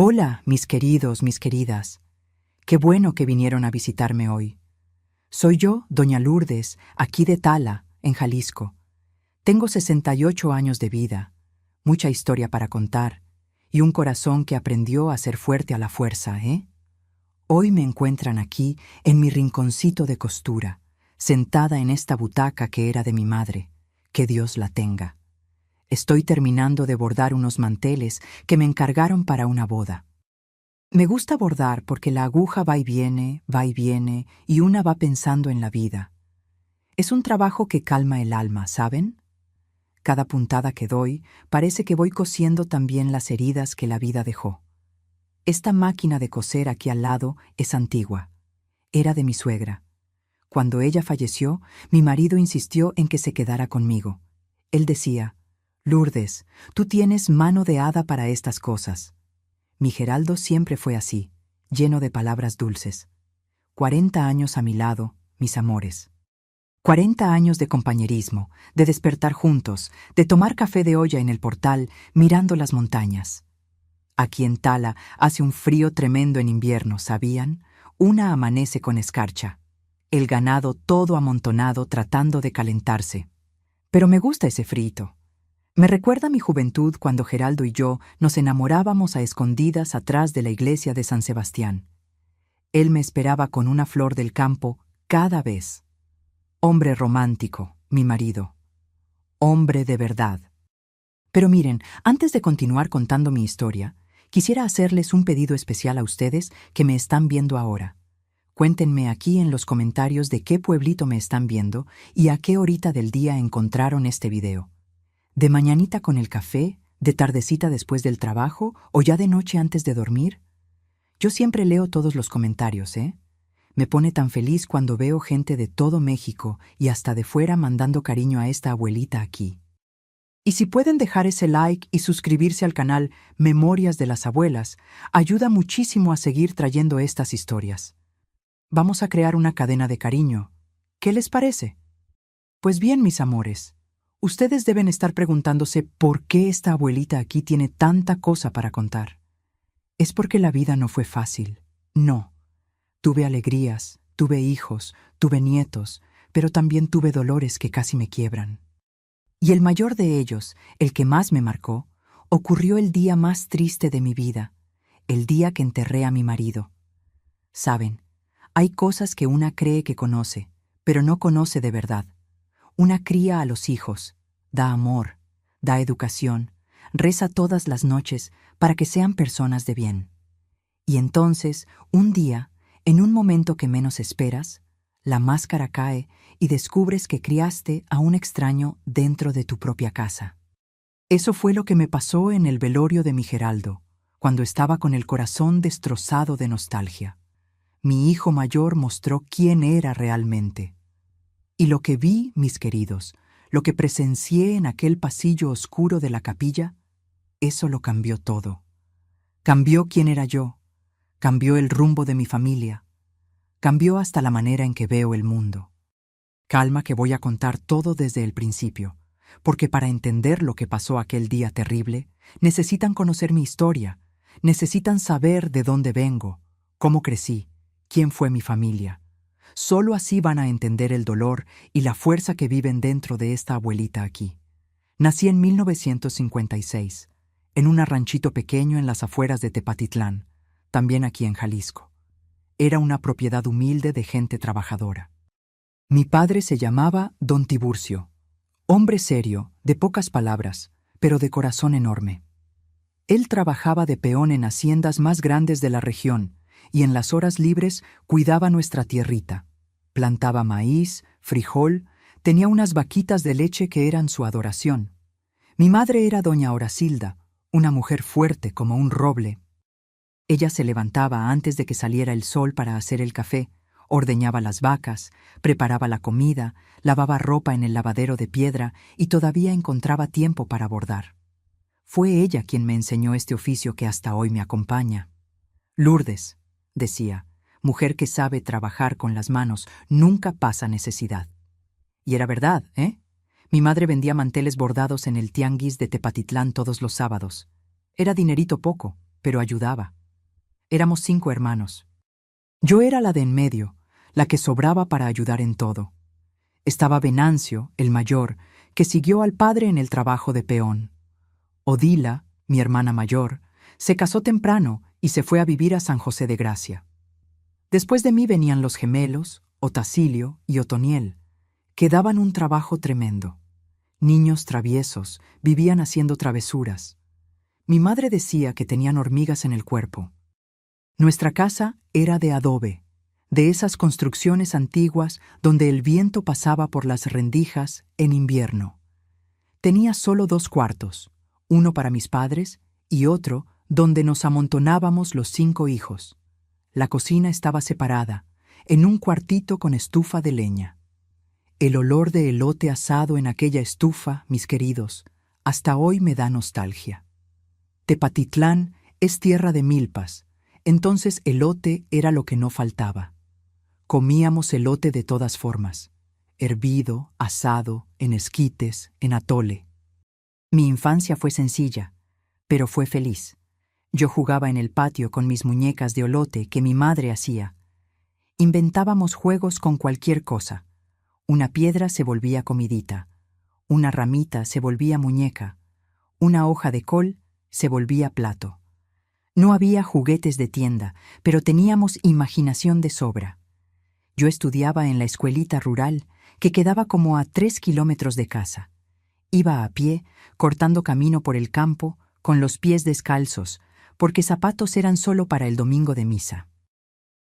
Hola, mis queridos, mis queridas. Qué bueno que vinieron a visitarme hoy. Soy yo, doña Lourdes, aquí de Tala, en Jalisco. Tengo 68 años de vida, mucha historia para contar, y un corazón que aprendió a ser fuerte a la fuerza, ¿eh? Hoy me encuentran aquí, en mi rinconcito de costura, sentada en esta butaca que era de mi madre. Que Dios la tenga. Estoy terminando de bordar unos manteles que me encargaron para una boda. Me gusta bordar porque la aguja va y viene, y una va pensando en la vida. Es un trabajo que calma el alma, ¿saben? Cada puntada que doy parece que voy cosiendo también las heridas que la vida dejó. Esta máquina de coser aquí al lado es antigua. Era de mi suegra. Cuando ella falleció, mi marido insistió en que se quedara conmigo. Él decía: «Lourdes, tú tienes mano de hada para estas cosas». Mi Geraldo siempre fue así, lleno de palabras dulces. 40 años a mi lado, mis amores. 40 años de compañerismo, de despertar juntos, de tomar café de olla en el portal, mirando las montañas. Aquí en Tala hace un frío tremendo en invierno, ¿sabían? Una amanece con escarcha. El ganado todo amontonado tratando de calentarse. Pero me gusta ese frito. Me recuerda mi juventud cuando Geraldo y yo nos enamorábamos a escondidas atrás de la iglesia de San Sebastián. Él me esperaba con una flor del campo cada vez. Hombre romántico, mi marido. Hombre de verdad. Pero miren, antes de continuar contando mi historia, quisiera hacerles un pedido especial a ustedes que me están viendo ahora. Cuéntenme aquí en los comentarios de qué pueblito me están viendo y a qué horita del día encontraron este video. ¿De mañanita con el café, de tardecita después del trabajo o ya de noche antes de dormir? Yo siempre leo todos los comentarios, ¿eh? Me pone tan feliz cuando veo gente de todo México y hasta de fuera mandando cariño a esta abuelita aquí. Y si pueden dejar ese like y suscribirse al canal Memorias de las Abuelas, ayuda muchísimo a seguir trayendo estas historias. Vamos a crear una cadena de cariño. ¿Qué les parece? Pues bien, mis amores, ustedes deben estar preguntándose por qué esta abuelita aquí tiene tanta cosa para contar. Es porque la vida no fue fácil. No. Tuve alegrías, tuve hijos, tuve nietos, pero también tuve dolores que casi me quiebran. Y el mayor de ellos, el que más me marcó, ocurrió el día más triste de mi vida, el día que enterré a mi marido. Saben, hay cosas que una cree que conoce, pero no conoce de verdad. Una cría a los hijos, da amor, da educación, reza todas las noches para que sean personas de bien. Y entonces, un día, en un momento que menos esperas, la máscara cae y descubres que criaste a un extraño dentro de tu propia casa. Eso fue lo que me pasó en el velorio de mi Geraldo, cuando estaba con el corazón destrozado de nostalgia. Mi hijo mayor mostró quién era realmente. Y lo que vi, mis queridos, lo que presencié en aquel pasillo oscuro de la capilla, eso lo cambió todo. Cambió quién era yo, cambió el rumbo de mi familia, cambió hasta la manera en que veo el mundo. Calma que voy a contar todo desde el principio, porque para entender lo que pasó aquel día terrible, necesitan conocer mi historia, necesitan saber de dónde vengo, cómo crecí, quién fue mi familia. Solo así van a entender el dolor y la fuerza que viven dentro de esta abuelita aquí. Nací en 1956, en un ranchito pequeño en las afueras de Tepatitlán, también aquí en Jalisco. Era una propiedad humilde de gente trabajadora. Mi padre se llamaba Don Tiburcio, hombre serio, de pocas palabras, pero de corazón enorme. Él trabajaba de peón en haciendas más grandes de la región y en las horas libres cuidaba nuestra tierrita. Plantaba maíz, frijol, tenía unas vaquitas de leche que eran su adoración. Mi madre era doña Horacilda, una mujer fuerte como un roble. Ella se levantaba antes de que saliera el sol para hacer el café, ordeñaba las vacas, preparaba la comida, lavaba ropa en el lavadero de piedra y todavía encontraba tiempo para bordar. Fue ella quien me enseñó este oficio que hasta hoy me acompaña. Lourdes, decía, mujer que sabe trabajar con las manos, nunca pasa necesidad. Y era verdad, ¿eh? Mi madre vendía manteles bordados en el tianguis de Tepatitlán todos los sábados. Era dinerito poco, pero ayudaba. Éramos 5 hermanos. Yo era la de en medio, la que sobraba para ayudar en todo. Estaba Venancio, el mayor, que siguió al padre en el trabajo de peón. Odila, mi hermana mayor, se casó temprano y se fue a vivir a San José de Gracia. Después de mí venían los gemelos, Otacilio y Otoniel, que daban un trabajo tremendo. Niños traviesos, vivían haciendo travesuras. Mi madre decía que tenían hormigas en el cuerpo. Nuestra casa era de adobe, de esas construcciones antiguas donde el viento pasaba por las rendijas en invierno. Tenía solo 2 cuartos, uno para mis padres y otro donde nos amontonábamos los 5 hijos. La cocina estaba separada, en un cuartito con estufa de leña. El olor de elote asado en aquella estufa, mis queridos, hasta hoy me da nostalgia. Tepatitlán es tierra de milpas, entonces elote era lo que no faltaba. Comíamos elote de todas formas, hervido, asado, en esquites, en atole. Mi infancia fue sencilla, pero fue feliz. Yo jugaba en el patio con mis muñecas de elote que mi madre hacía. Inventábamos juegos con cualquier cosa. Una piedra se volvía comidita, una ramita se volvía muñeca, una hoja de col se volvía plato. No había juguetes de tienda, pero teníamos imaginación de sobra. Yo estudiaba en la escuelita rural, que quedaba como a 3 kilómetros de casa. Iba a pie, cortando camino por el campo, con los pies descalzos, porque zapatos eran solo para el domingo de misa.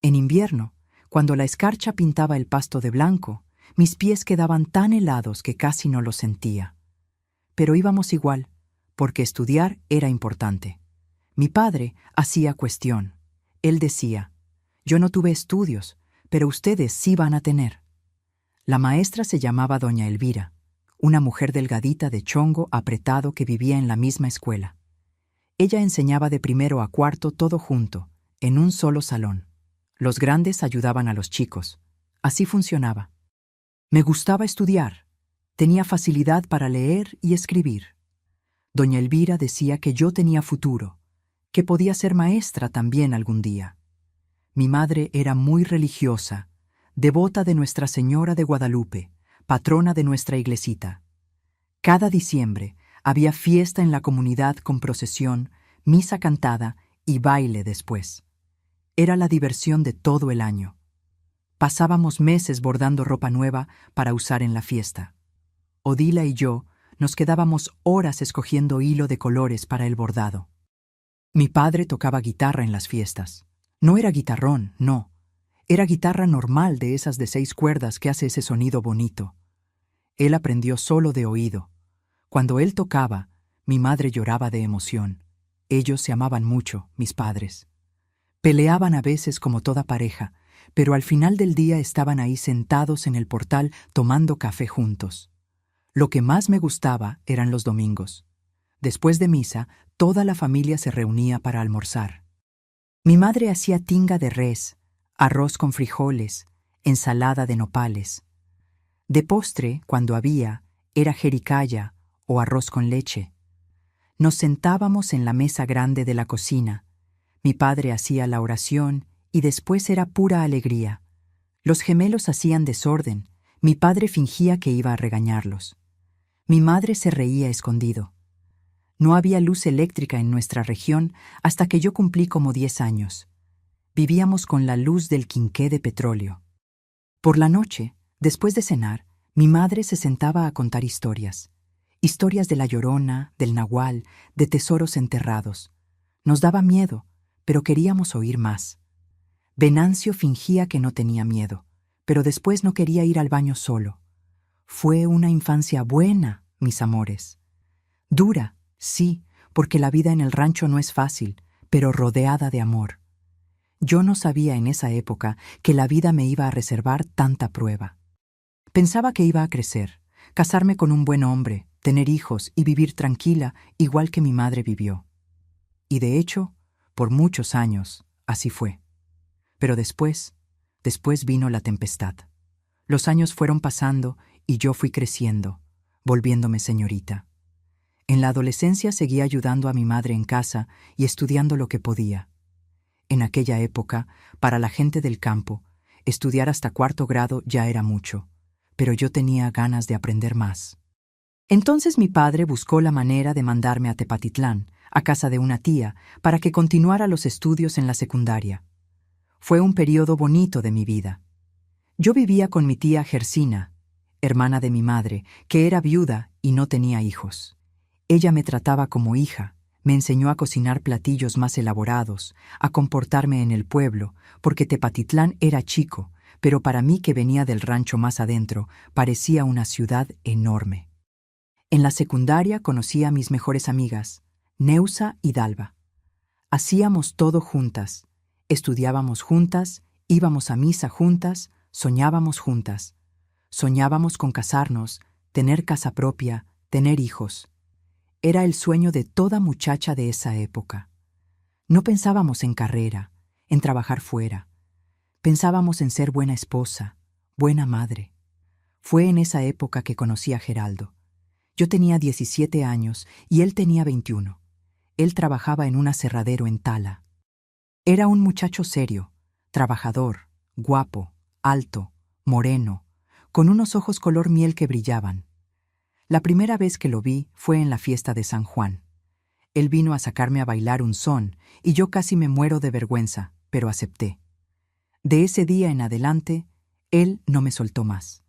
En invierno, cuando la escarcha pintaba el pasto de blanco, mis pies quedaban tan helados que casi no los sentía. Pero íbamos igual, porque estudiar era importante. Mi padre hacía cuestión. Él decía, yo no tuve estudios, pero ustedes sí van a tener. La maestra se llamaba doña Elvira, una mujer delgadita de chongo apretado que vivía en la misma escuela. Ella enseñaba de primero a cuarto todo junto, en un solo salón. Los grandes ayudaban a los chicos. Así funcionaba. Me gustaba estudiar. Tenía facilidad para leer y escribir. Doña Elvira decía que yo tenía futuro, que podía ser maestra también algún día. Mi madre era muy religiosa, devota de Nuestra Señora de Guadalupe, patrona de nuestra iglesita. Cada diciembre había fiesta en la comunidad con procesión, misa cantada y baile después. Era la diversión de todo el año. Pasábamos meses bordando ropa nueva para usar en la fiesta. Odila y yo nos quedábamos horas escogiendo hilo de colores para el bordado. Mi padre tocaba guitarra en las fiestas. No era guitarrón, no. Era guitarra normal de esas de 6 cuerdas que hace ese sonido bonito. Él aprendió solo de oído. Cuando él tocaba, mi madre lloraba de emoción. Ellos se amaban mucho, mis padres. Peleaban a veces como toda pareja, pero al final del día estaban ahí sentados en el portal tomando café juntos. Lo que más me gustaba eran los domingos. Después de misa, toda la familia se reunía para almorzar. Mi madre hacía tinga de res, arroz con frijoles, ensalada de nopales. De postre, cuando había, era jericaya o arroz con leche. Nos sentábamos en la mesa grande de la cocina. Mi padre hacía la oración y después era pura alegría. Los gemelos hacían desorden. Mi padre fingía que iba a regañarlos. Mi madre se reía escondido. No había luz eléctrica en nuestra región hasta que yo cumplí como 10 años. Vivíamos con la luz del quinqué de petróleo. Por la noche, después de cenar, mi madre se sentaba a contar historias. Historias de la Llorona, del Nahual, de tesoros enterrados. Nos daba miedo, pero queríamos oír más. Venancio fingía que no tenía miedo, pero después no quería ir al baño solo. Fue una infancia buena, mis amores. Dura, sí, porque la vida en el rancho no es fácil, pero rodeada de amor. Yo no sabía en esa época que la vida me iba a reservar tanta prueba. Pensaba que iba a crecer, casarme con un buen hombre, tener hijos y vivir tranquila igual que mi madre vivió. Y de hecho, por muchos años, así fue. Pero después vino la tempestad. Los años fueron pasando y yo fui creciendo, volviéndome señorita. En la adolescencia seguía ayudando a mi madre en casa y estudiando lo que podía. En aquella época, para la gente del campo, estudiar hasta 4º grado ya era mucho, pero yo tenía ganas de aprender más. Entonces mi padre buscó la manera de mandarme a Tepatitlán, a casa de una tía, para que continuara los estudios en la secundaria. Fue un periodo bonito de mi vida. Yo vivía con mi tía Gersina, hermana de mi madre, que era viuda y no tenía hijos. Ella me trataba como hija, me enseñó a cocinar platillos más elaborados, a comportarme en el pueblo, porque Tepatitlán era chico, pero para mí que venía del rancho más adentro, parecía una ciudad enorme. En la secundaria conocí a mis mejores amigas, Neusa y Dalva. Hacíamos todo juntas, estudiábamos juntas, íbamos a misa juntas, soñábamos juntas. Soñábamos con casarnos, tener casa propia, tener hijos. Era el sueño de toda muchacha de esa época. No pensábamos en carrera, en trabajar fuera. Pensábamos en ser buena esposa, buena madre. Fue en esa época que conocí a Geraldo. Yo tenía 17 años y él tenía 21. Él trabajaba en un aserradero en Tala. Era un muchacho serio, trabajador, guapo, alto, moreno, con unos ojos color miel que brillaban. La primera vez que lo vi fue en la fiesta de San Juan. Él vino a sacarme a bailar un son y yo casi me muero de vergüenza, pero acepté. De ese día en adelante, él no me soltó más.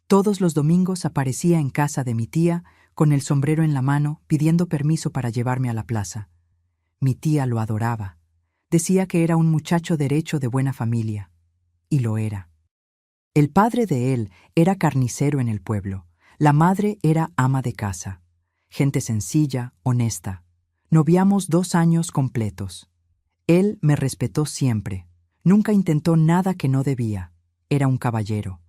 Todos los domingos aparecía en casa de mi tía con el sombrero en la mano pidiendo permiso para llevarme a la plaza. Mi tía lo adoraba. Decía que era un muchacho derecho de buena familia. Y lo era. El padre de él era carnicero en el pueblo. La madre era ama de casa. Gente sencilla, honesta. Noviamos 2 años completos. Él me respetó siempre. Nunca intentó nada que no debía. Era un caballero.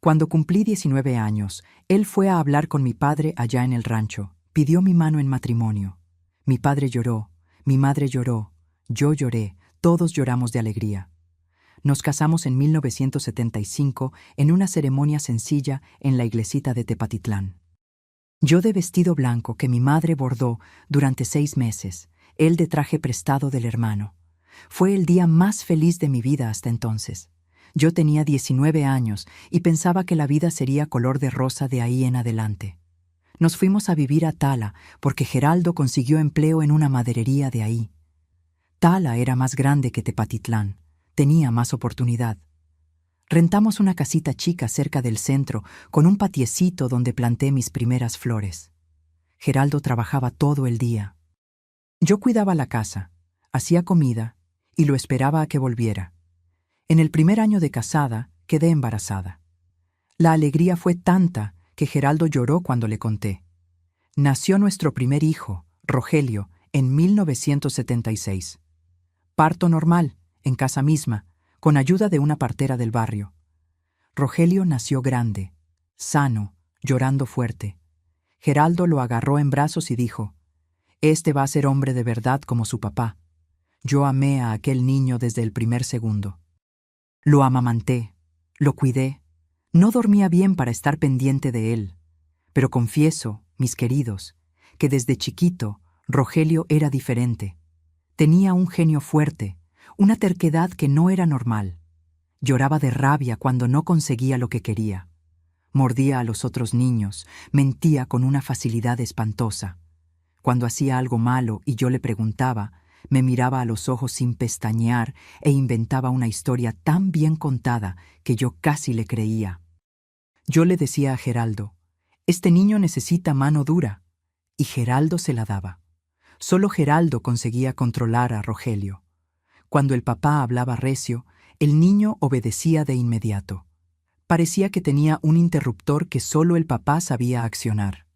Cuando cumplí 19 años, él fue a hablar con mi padre allá en el rancho. Pidió mi mano en matrimonio. Mi padre lloró, mi madre lloró, yo lloré, todos lloramos de alegría. Nos casamos en 1975 en una ceremonia sencilla en la iglesita de Tepatitlán. Yo de vestido blanco que mi madre bordó durante 6 meses, él de traje prestado del hermano. Fue el día más feliz de mi vida hasta entonces. Yo tenía 19 años y pensaba que la vida sería color de rosa de ahí en adelante. Nos fuimos a vivir a Tala porque Geraldo consiguió empleo en una maderería de ahí. Tala era más grande que Tepatitlán, tenía más oportunidad. Rentamos una casita chica cerca del centro con un patiecito donde planté mis primeras flores. Geraldo trabajaba todo el día. Yo cuidaba la casa, hacía comida y lo esperaba a que volviera. En el primer año de casada, quedé embarazada. La alegría fue tanta que Geraldo lloró cuando le conté. Nació nuestro primer hijo, Rogelio, en 1976. Parto normal, en casa misma, con ayuda de una partera del barrio. Rogelio nació grande, sano, llorando fuerte. Geraldo lo agarró en brazos y dijo: «Este va a ser hombre de verdad como su papá». Yo amé a aquel niño desde el primer segundo. Lo amamanté, lo cuidé. No dormía bien para estar pendiente de él. Pero confieso, mis queridos, que desde chiquito Rogelio era diferente. Tenía un genio fuerte, una terquedad que no era normal. Lloraba de rabia cuando no conseguía lo que quería. Mordía a los otros niños, mentía con una facilidad espantosa. Cuando hacía algo malo y yo le preguntaba, me miraba a los ojos sin pestañear e inventaba una historia tan bien contada que yo casi le creía. Yo le decía a Geraldo: «Este niño necesita mano dura», y Geraldo se la daba. Solo Geraldo conseguía controlar a Rogelio. Cuando el papá hablaba recio, el niño obedecía de inmediato. Parecía que tenía un interruptor que solo el papá sabía accionar.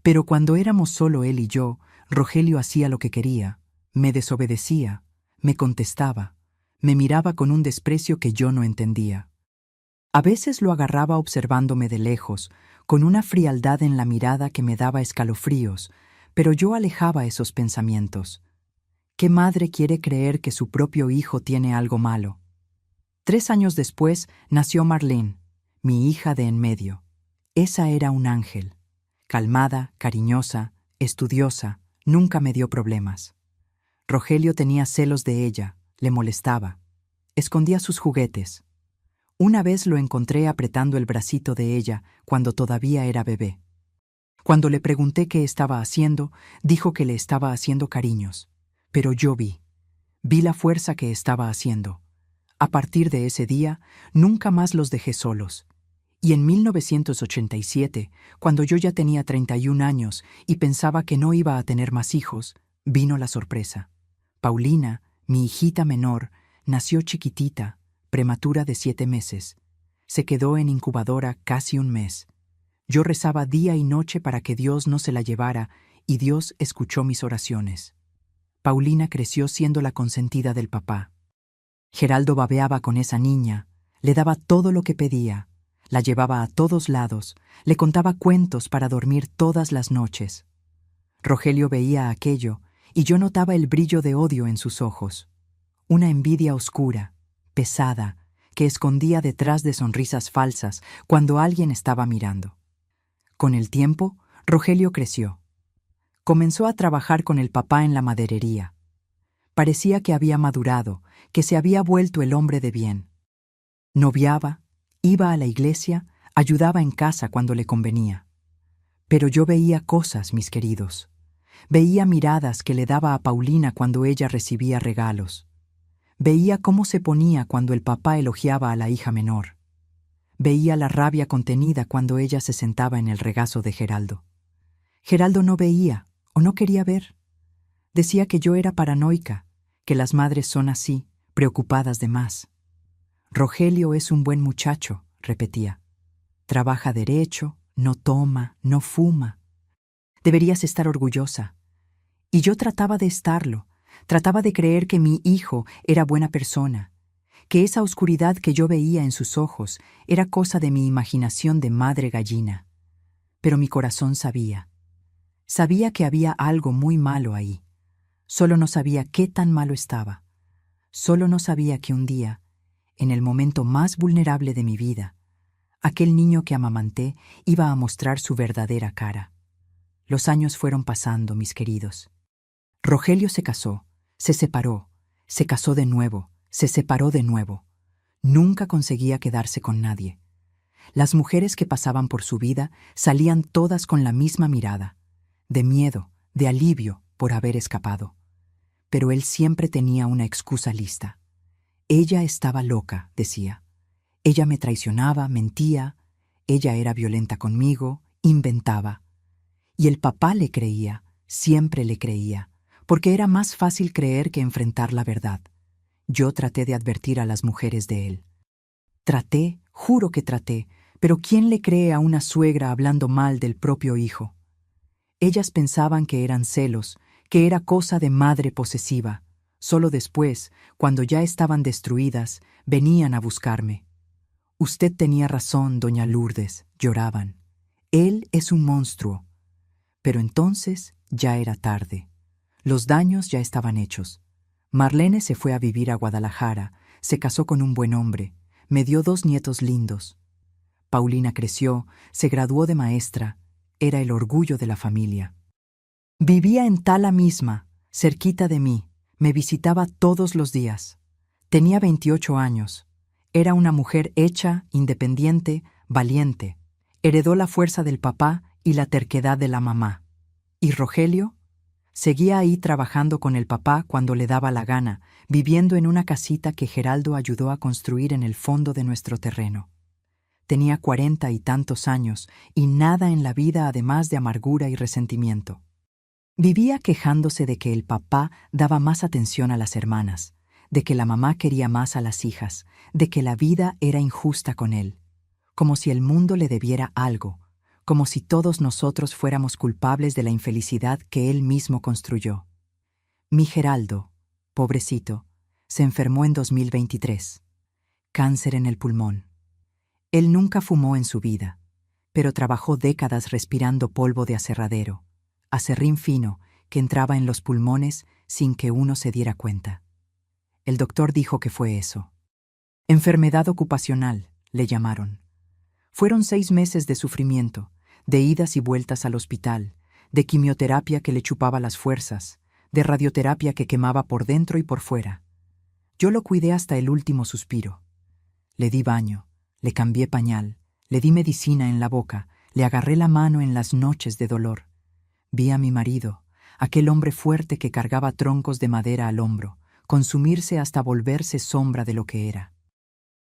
Pero cuando éramos solo él y yo, Rogelio hacía lo que quería. Me desobedecía, me contestaba, me miraba con un desprecio que yo no entendía. A veces lo agarraba observándome de lejos, con una frialdad en la mirada que me daba escalofríos, pero yo alejaba esos pensamientos. ¿Qué madre quiere creer que su propio hijo tiene algo malo? 3 años después nació Marlene, mi hija de en medio. Esa era un ángel, calmada, cariñosa, Estudiosa, nunca me dio problemas. Rogelio tenía celos de ella, le molestaba. Escondía sus juguetes. Una vez lo encontré apretando el bracito de ella cuando todavía era bebé. Cuando le pregunté qué estaba haciendo, dijo que le estaba haciendo cariños. Pero yo vi la fuerza que estaba haciendo. A partir de ese día, nunca más los dejé solos. Y en 1987, cuando yo ya tenía 31 años y pensaba que no iba a tener más hijos, vino la sorpresa. Paulina, mi hijita menor, nació chiquitita, prematura de 7 meses. Se quedó en incubadora casi un mes. Yo rezaba día y noche para que Dios no se la llevara y Dios escuchó mis oraciones. Paulina creció siendo la consentida del papá. Geraldo babeaba con esa niña, le daba todo lo que pedía, la llevaba a todos lados, le contaba cuentos para dormir todas las noches. Rogelio veía aquello y yo notaba el brillo de odio en sus ojos. Una envidia oscura, pesada, que escondía detrás de sonrisas falsas cuando alguien estaba mirando. Con el tiempo, Rogelio creció. Comenzó a trabajar con el papá en la maderería. Parecía que había madurado, que se había vuelto el hombre de bien. Noviaba, iba a la iglesia, ayudaba en casa cuando le convenía. Pero yo veía cosas, mis queridos. Veía miradas que le daba a Paulina cuando ella recibía regalos. Veía cómo se ponía cuando el papá elogiaba a la hija menor. Veía la rabia contenida cuando ella se sentaba en el regazo de Geraldo. Geraldo no veía o no quería ver. Decía que yo era paranoica, que las madres son así, preocupadas de más. Rogelio es un buen muchacho, repetía. Trabaja derecho, no toma, no fuma. Deberías estar orgullosa. Y yo trataba de estarlo, trataba de creer que mi hijo era buena persona, que esa oscuridad que yo veía en sus ojos era cosa de mi imaginación de madre gallina. Pero mi corazón sabía. Sabía que había algo muy malo ahí. Solo no sabía qué tan malo estaba. Solo no sabía que un día, en el momento más vulnerable de mi vida, aquel niño que amamanté iba a mostrar su verdadera cara. Los años fueron pasando, mis queridos. Rogelio se casó, se separó, se casó de nuevo, se separó de nuevo. Nunca conseguía quedarse con nadie. Las mujeres que pasaban por su vida salían todas con la misma mirada, de miedo, de alivio por haber escapado. Pero él siempre tenía una excusa lista. Ella estaba loca, decía. Ella me traicionaba, mentía. Ella era violenta conmigo, inventaba. Y el papá le creía, siempre le creía, porque era más fácil creer que enfrentar la verdad. Yo traté de advertir a las mujeres de él. Traté, juro que traté, pero ¿quién le cree a una suegra hablando mal del propio hijo? Ellas pensaban que eran celos, que era cosa de madre posesiva. Solo después, cuando ya estaban destruidas, venían a buscarme. Usted tenía razón, doña Lourdes, lloraban. Él es un monstruo. Pero entonces ya era tarde. Los daños ya estaban hechos. Marlene se fue a vivir a Guadalajara, se casó con un buen hombre, me dio 2 nietos lindos. Paulina creció, se graduó de maestra, era el orgullo de la familia. Vivía en Tala misma, cerquita de mí, me visitaba todos los días. Tenía 28 años. Era una mujer hecha, independiente, valiente. Heredó la fuerza del papá y la terquedad de la mamá. ¿Y Rogelio? Seguía ahí trabajando con el papá cuando le daba la gana, viviendo en una casita que Geraldo ayudó a construir en el fondo de nuestro terreno. Tenía 40 y tantos años y nada en la vida además de amargura y resentimiento. Vivía quejándose de que el papá daba más atención a las hermanas, de que la mamá quería más a las hijas, de que la vida era injusta con él, como si el mundo le debiera algo, como si todos nosotros fuéramos culpables de la infelicidad que él mismo construyó. Mi Geraldo, pobrecito, se enfermó en 2023. Cáncer en el pulmón. Él nunca fumó en su vida, pero trabajó décadas respirando polvo de aserradero, aserrín fino que entraba en los pulmones sin que uno se diera cuenta. El doctor dijo que fue eso. Enfermedad ocupacional, le llamaron. Fueron 6 meses de sufrimiento, de idas y vueltas al hospital, de quimioterapia que le chupaba las fuerzas, de radioterapia que quemaba por dentro y por fuera. Yo lo cuidé hasta el último suspiro. Le di baño, le cambié pañal, le di medicina en la boca, le agarré la mano en las noches de dolor. Vi a mi marido, aquel hombre fuerte que cargaba troncos de madera al hombro, consumirse hasta volverse sombra de lo que era.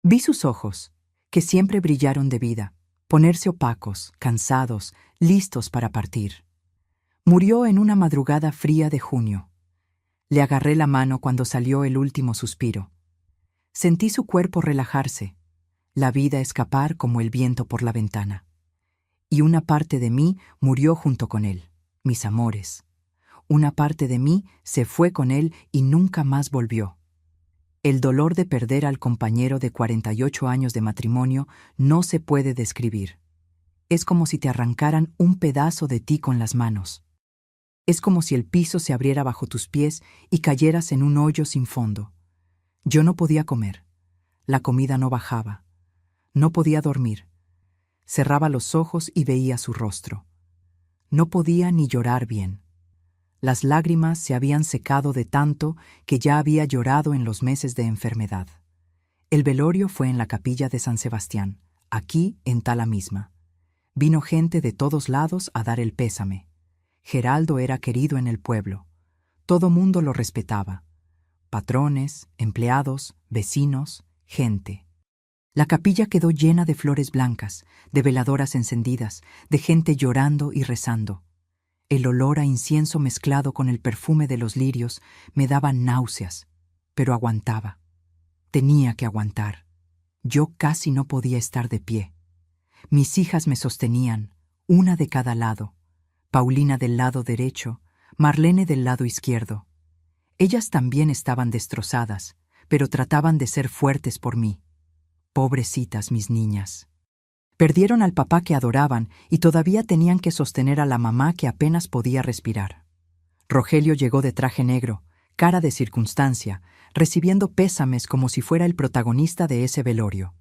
Vi sus ojos, que siempre brillaron de vida, ponerse opacos, cansados, listos para partir. Murió en una madrugada fría de junio. Le agarré la mano cuando salió el último suspiro. Sentí su cuerpo relajarse, la vida escapar como el viento por la ventana. Y una parte de mí murió junto con él, mis amores. Una parte de mí se fue con él y nunca más volvió. El dolor de perder al compañero de 48 años de matrimonio no se puede describir. Es como si te arrancaran un pedazo de ti con las manos. Es como si el piso se abriera bajo tus pies y cayeras en un hoyo sin fondo. Yo no podía comer. La comida no bajaba. No podía dormir. Cerraba los ojos y veía su rostro. No podía ni llorar bien. Las lágrimas se habían secado de tanto que ya había llorado en los meses de enfermedad. El velorio fue en la capilla de San Sebastián, aquí en Tala misma. Vino gente de todos lados a dar el pésame. Geraldo era querido en el pueblo. Todo mundo lo respetaba. Patrones, empleados, vecinos, gente. La capilla quedó llena de flores blancas, de veladoras encendidas, de gente llorando y rezando. El olor a incienso mezclado con el perfume de los lirios me daba náuseas, pero aguantaba. Tenía que aguantar. Yo casi no podía estar de pie. Mis hijas me sostenían, una de cada lado. Paulina del lado derecho, Marlene del lado izquierdo. Ellas también estaban destrozadas, pero trataban de ser fuertes por mí. Pobrecitas mis niñas. Perdieron al papá que adoraban y todavía tenían que sostener a la mamá que apenas podía respirar. Rogelio llegó de traje negro, cara de circunstancia, recibiendo pésames como si fuera el protagonista de ese velorio.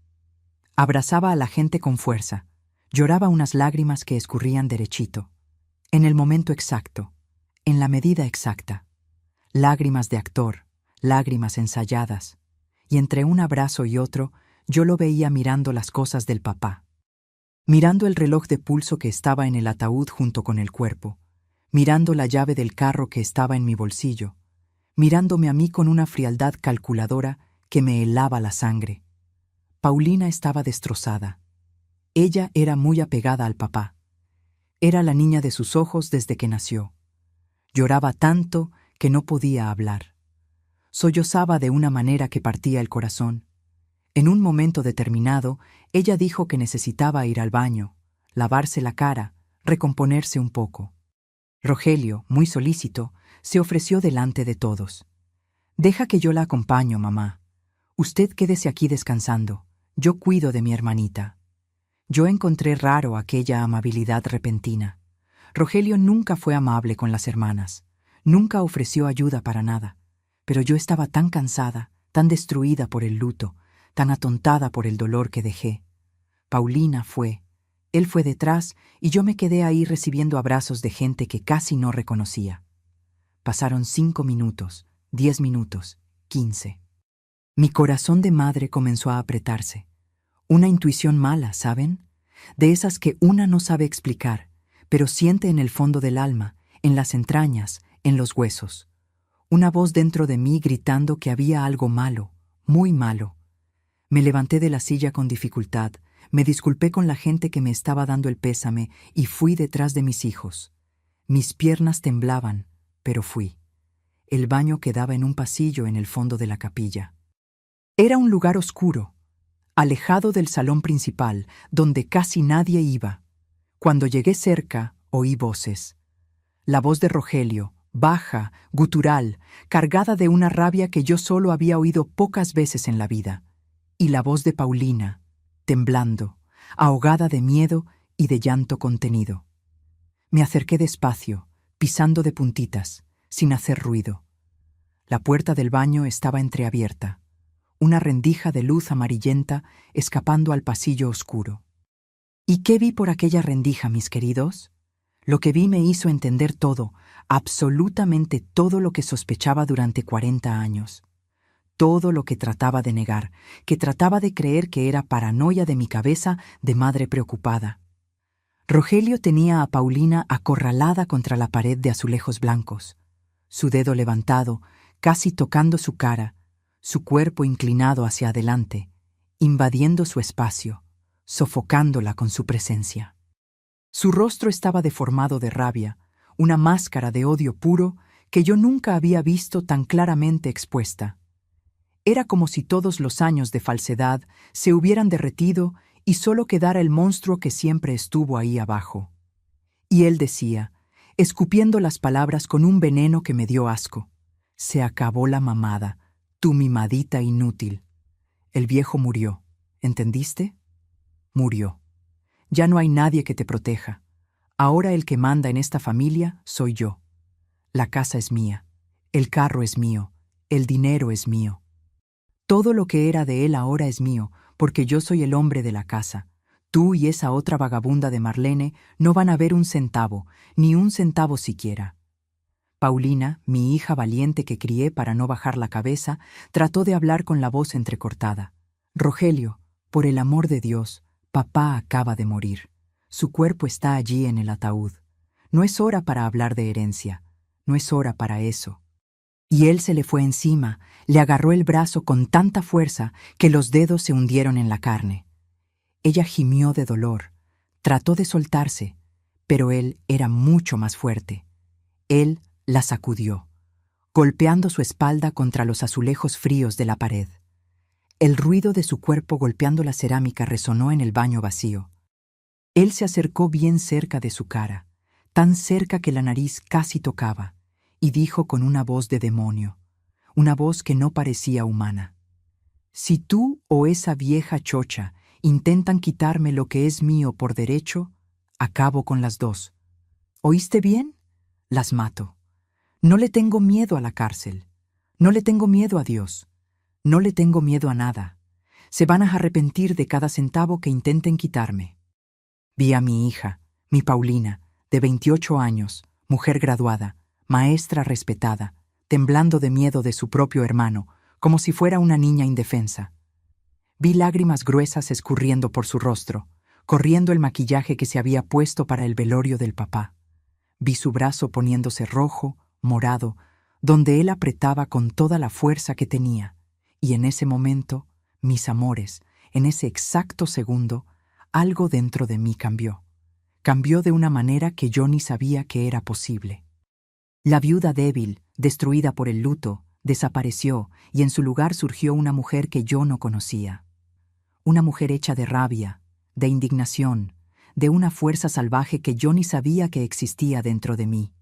Abrazaba a la gente con fuerza, lloraba unas lágrimas que escurrían derechito. En el momento exacto, en la medida exacta. Lágrimas de actor, lágrimas ensayadas. Y entre un abrazo y otro, yo lo veía mirando las cosas del papá. Mirando el reloj de pulso que estaba en el ataúd junto con el cuerpo, mirando la llave del carro que estaba en mi bolsillo, mirándome a mí con una frialdad calculadora que me helaba la sangre. Paulina estaba destrozada. Ella era muy apegada al papá. Era la niña de sus ojos desde que nació. Lloraba tanto que no podía hablar. Sollozaba de una manera que partía el corazón. En un momento determinado, ella dijo que necesitaba ir al baño, lavarse la cara, recomponerse un poco. Rogelio, muy solícito, se ofreció delante de todos. «Deja que yo la acompaño, mamá. Usted quédese aquí descansando. Yo cuido de mi hermanita». Yo encontré raro aquella amabilidad repentina. Rogelio nunca fue amable con las hermanas. Nunca ofreció ayuda para nada. Pero yo estaba tan cansada, tan destruida por el luto, tan atontada por el dolor que dejé. Paulina fue. Él fue detrás y yo me quedé ahí recibiendo abrazos de gente que casi no reconocía. Pasaron 5 minutos, 10 minutos, 15. Mi corazón de madre comenzó a apretarse. Una intuición mala, ¿saben? De esas que una no sabe explicar, pero siente en el fondo del alma, en las entrañas, en los huesos. Una voz dentro de mí gritando que había algo malo, muy malo. Me levanté de la silla con dificultad, me disculpé con la gente que me estaba dando el pésame y fui detrás de mis hijos. Mis piernas temblaban, pero fui. El baño quedaba en un pasillo en el fondo de la capilla. Era un lugar oscuro, alejado del salón principal, donde casi nadie iba. Cuando llegué cerca, oí voces. La voz de Rogelio, baja, gutural, cargada de una rabia que yo solo había oído pocas veces en la vida. Y la voz de Paulina, temblando, ahogada de miedo y de llanto contenido. Me acerqué despacio, pisando de puntitas, sin hacer ruido. La puerta del baño estaba entreabierta, una rendija de luz amarillenta escapando al pasillo oscuro. ¿Y qué vi por aquella rendija, mis queridos? Lo que vi me hizo entender todo, absolutamente todo lo que sospechaba durante 40 años. Todo lo que trataba de negar, que trataba de creer que era paranoia de mi cabeza de madre preocupada. Rogelio tenía a Paulina acorralada contra la pared de azulejos blancos, su dedo levantado, casi tocando su cara, su cuerpo inclinado hacia adelante, invadiendo su espacio, sofocándola con su presencia. Su rostro estaba deformado de rabia, una máscara de odio puro que yo nunca había visto tan claramente expuesta. Era como si todos los años de falsedad se hubieran derretido y solo quedara el monstruo que siempre estuvo ahí abajo. Y él decía, escupiendo las palabras con un veneno que me dio asco: «Se acabó la mamada, tu mimadita inútil». El viejo murió, ¿entendiste? Murió. Ya no hay nadie que te proteja. Ahora el que manda en esta familia soy yo. La casa es mía, el carro es mío, el dinero es mío. Todo lo que era de él ahora es mío, porque yo soy el hombre de la casa. Tú y esa otra vagabunda de Marlene no van a ver un centavo, ni un centavo siquiera. Paulina, mi hija valiente que crié para no bajar la cabeza, trató de hablar con la voz entrecortada. Rogelio, por el amor de Dios, papá acaba de morir. Su cuerpo está allí en el ataúd. No es hora para hablar de herencia. No es hora para eso. Y él se le fue encima, le agarró el brazo con tanta fuerza que los dedos se hundieron en la carne. Ella gimió de dolor, trató de soltarse, pero él era mucho más fuerte. Él la sacudió, golpeando su espalda contra los azulejos fríos de la pared. El ruido de su cuerpo golpeando la cerámica resonó en el baño vacío. Él se acercó bien cerca de su cara, tan cerca que la nariz casi tocaba, y dijo con una voz de demonio, una voz que no parecía humana: «Si tú o esa vieja chocha intentan quitarme lo que es mío por derecho, acabo con las dos. ¿Oíste bien? Las mato. No le tengo miedo a la cárcel. No le tengo miedo a Dios. No le tengo miedo a nada. Se van a arrepentir de cada centavo que intenten quitarme». Vi a mi hija, mi Paulina, de 28 años, mujer graduada, maestra respetada, temblando de miedo de su propio hermano, como si fuera una niña indefensa. Vi lágrimas gruesas escurriendo por su rostro, corriendo el maquillaje que se había puesto para el velorio del papá. Vi su brazo poniéndose rojo, morado, donde él apretaba con toda la fuerza que tenía, y en ese momento, mis amores, en ese exacto segundo, algo dentro de mí cambió. Cambió de una manera que yo ni sabía que era posible. La viuda débil, destruida por el luto, desapareció y en su lugar surgió una mujer que yo no conocía. Una mujer hecha de rabia, de indignación, de una fuerza salvaje que yo ni sabía que existía dentro de mí.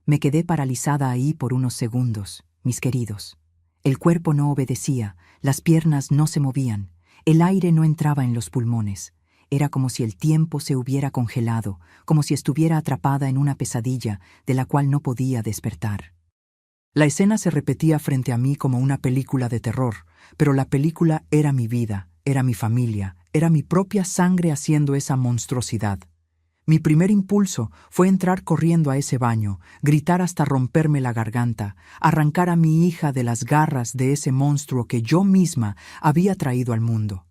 Me quedé paralizada ahí por unos segundos, mis queridos. El cuerpo no obedecía, las piernas no se movían, el aire no entraba en los pulmones. Era como si el tiempo se hubiera congelado, como si estuviera atrapada en una pesadilla de la cual no podía despertar. La escena se repetía frente a mí como una película de terror, pero la película era mi vida, era mi familia, era mi propia sangre haciendo esa monstruosidad. Mi primer impulso fue entrar corriendo a ese baño, gritar hasta romperme la garganta, arrancar a mi hija de las garras de ese monstruo que yo misma había traído al mundo.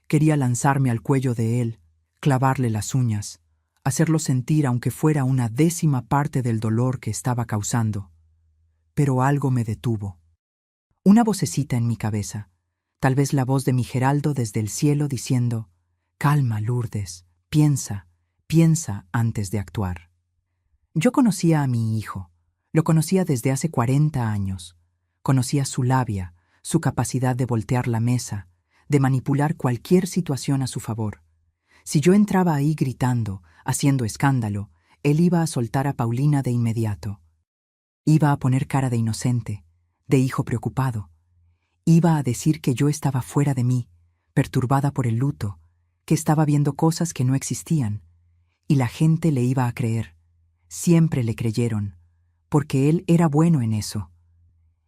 Quería lanzarme al cuello de él, clavarle las uñas, hacerlo sentir aunque fuera una 10ª parte del dolor que estaba causando. Pero algo me detuvo. Una vocecita en mi cabeza, tal vez la voz de mi Geraldo desde el cielo diciendo: «Calma, Lourdes, piensa antes de actuar». Yo conocía a mi hijo, lo conocía desde hace 40 años. Conocía su labia, su capacidad de voltear la mesa, de manipular cualquier situación a su favor. Si yo entraba ahí gritando, haciendo escándalo, él iba a soltar a Paulina de inmediato. Iba a poner cara de inocente, de hijo preocupado. Iba a decir que yo estaba fuera de mí, perturbada por el luto, que estaba viendo cosas que no existían. Y la gente le iba a creer. Siempre le creyeron, porque él era bueno en eso.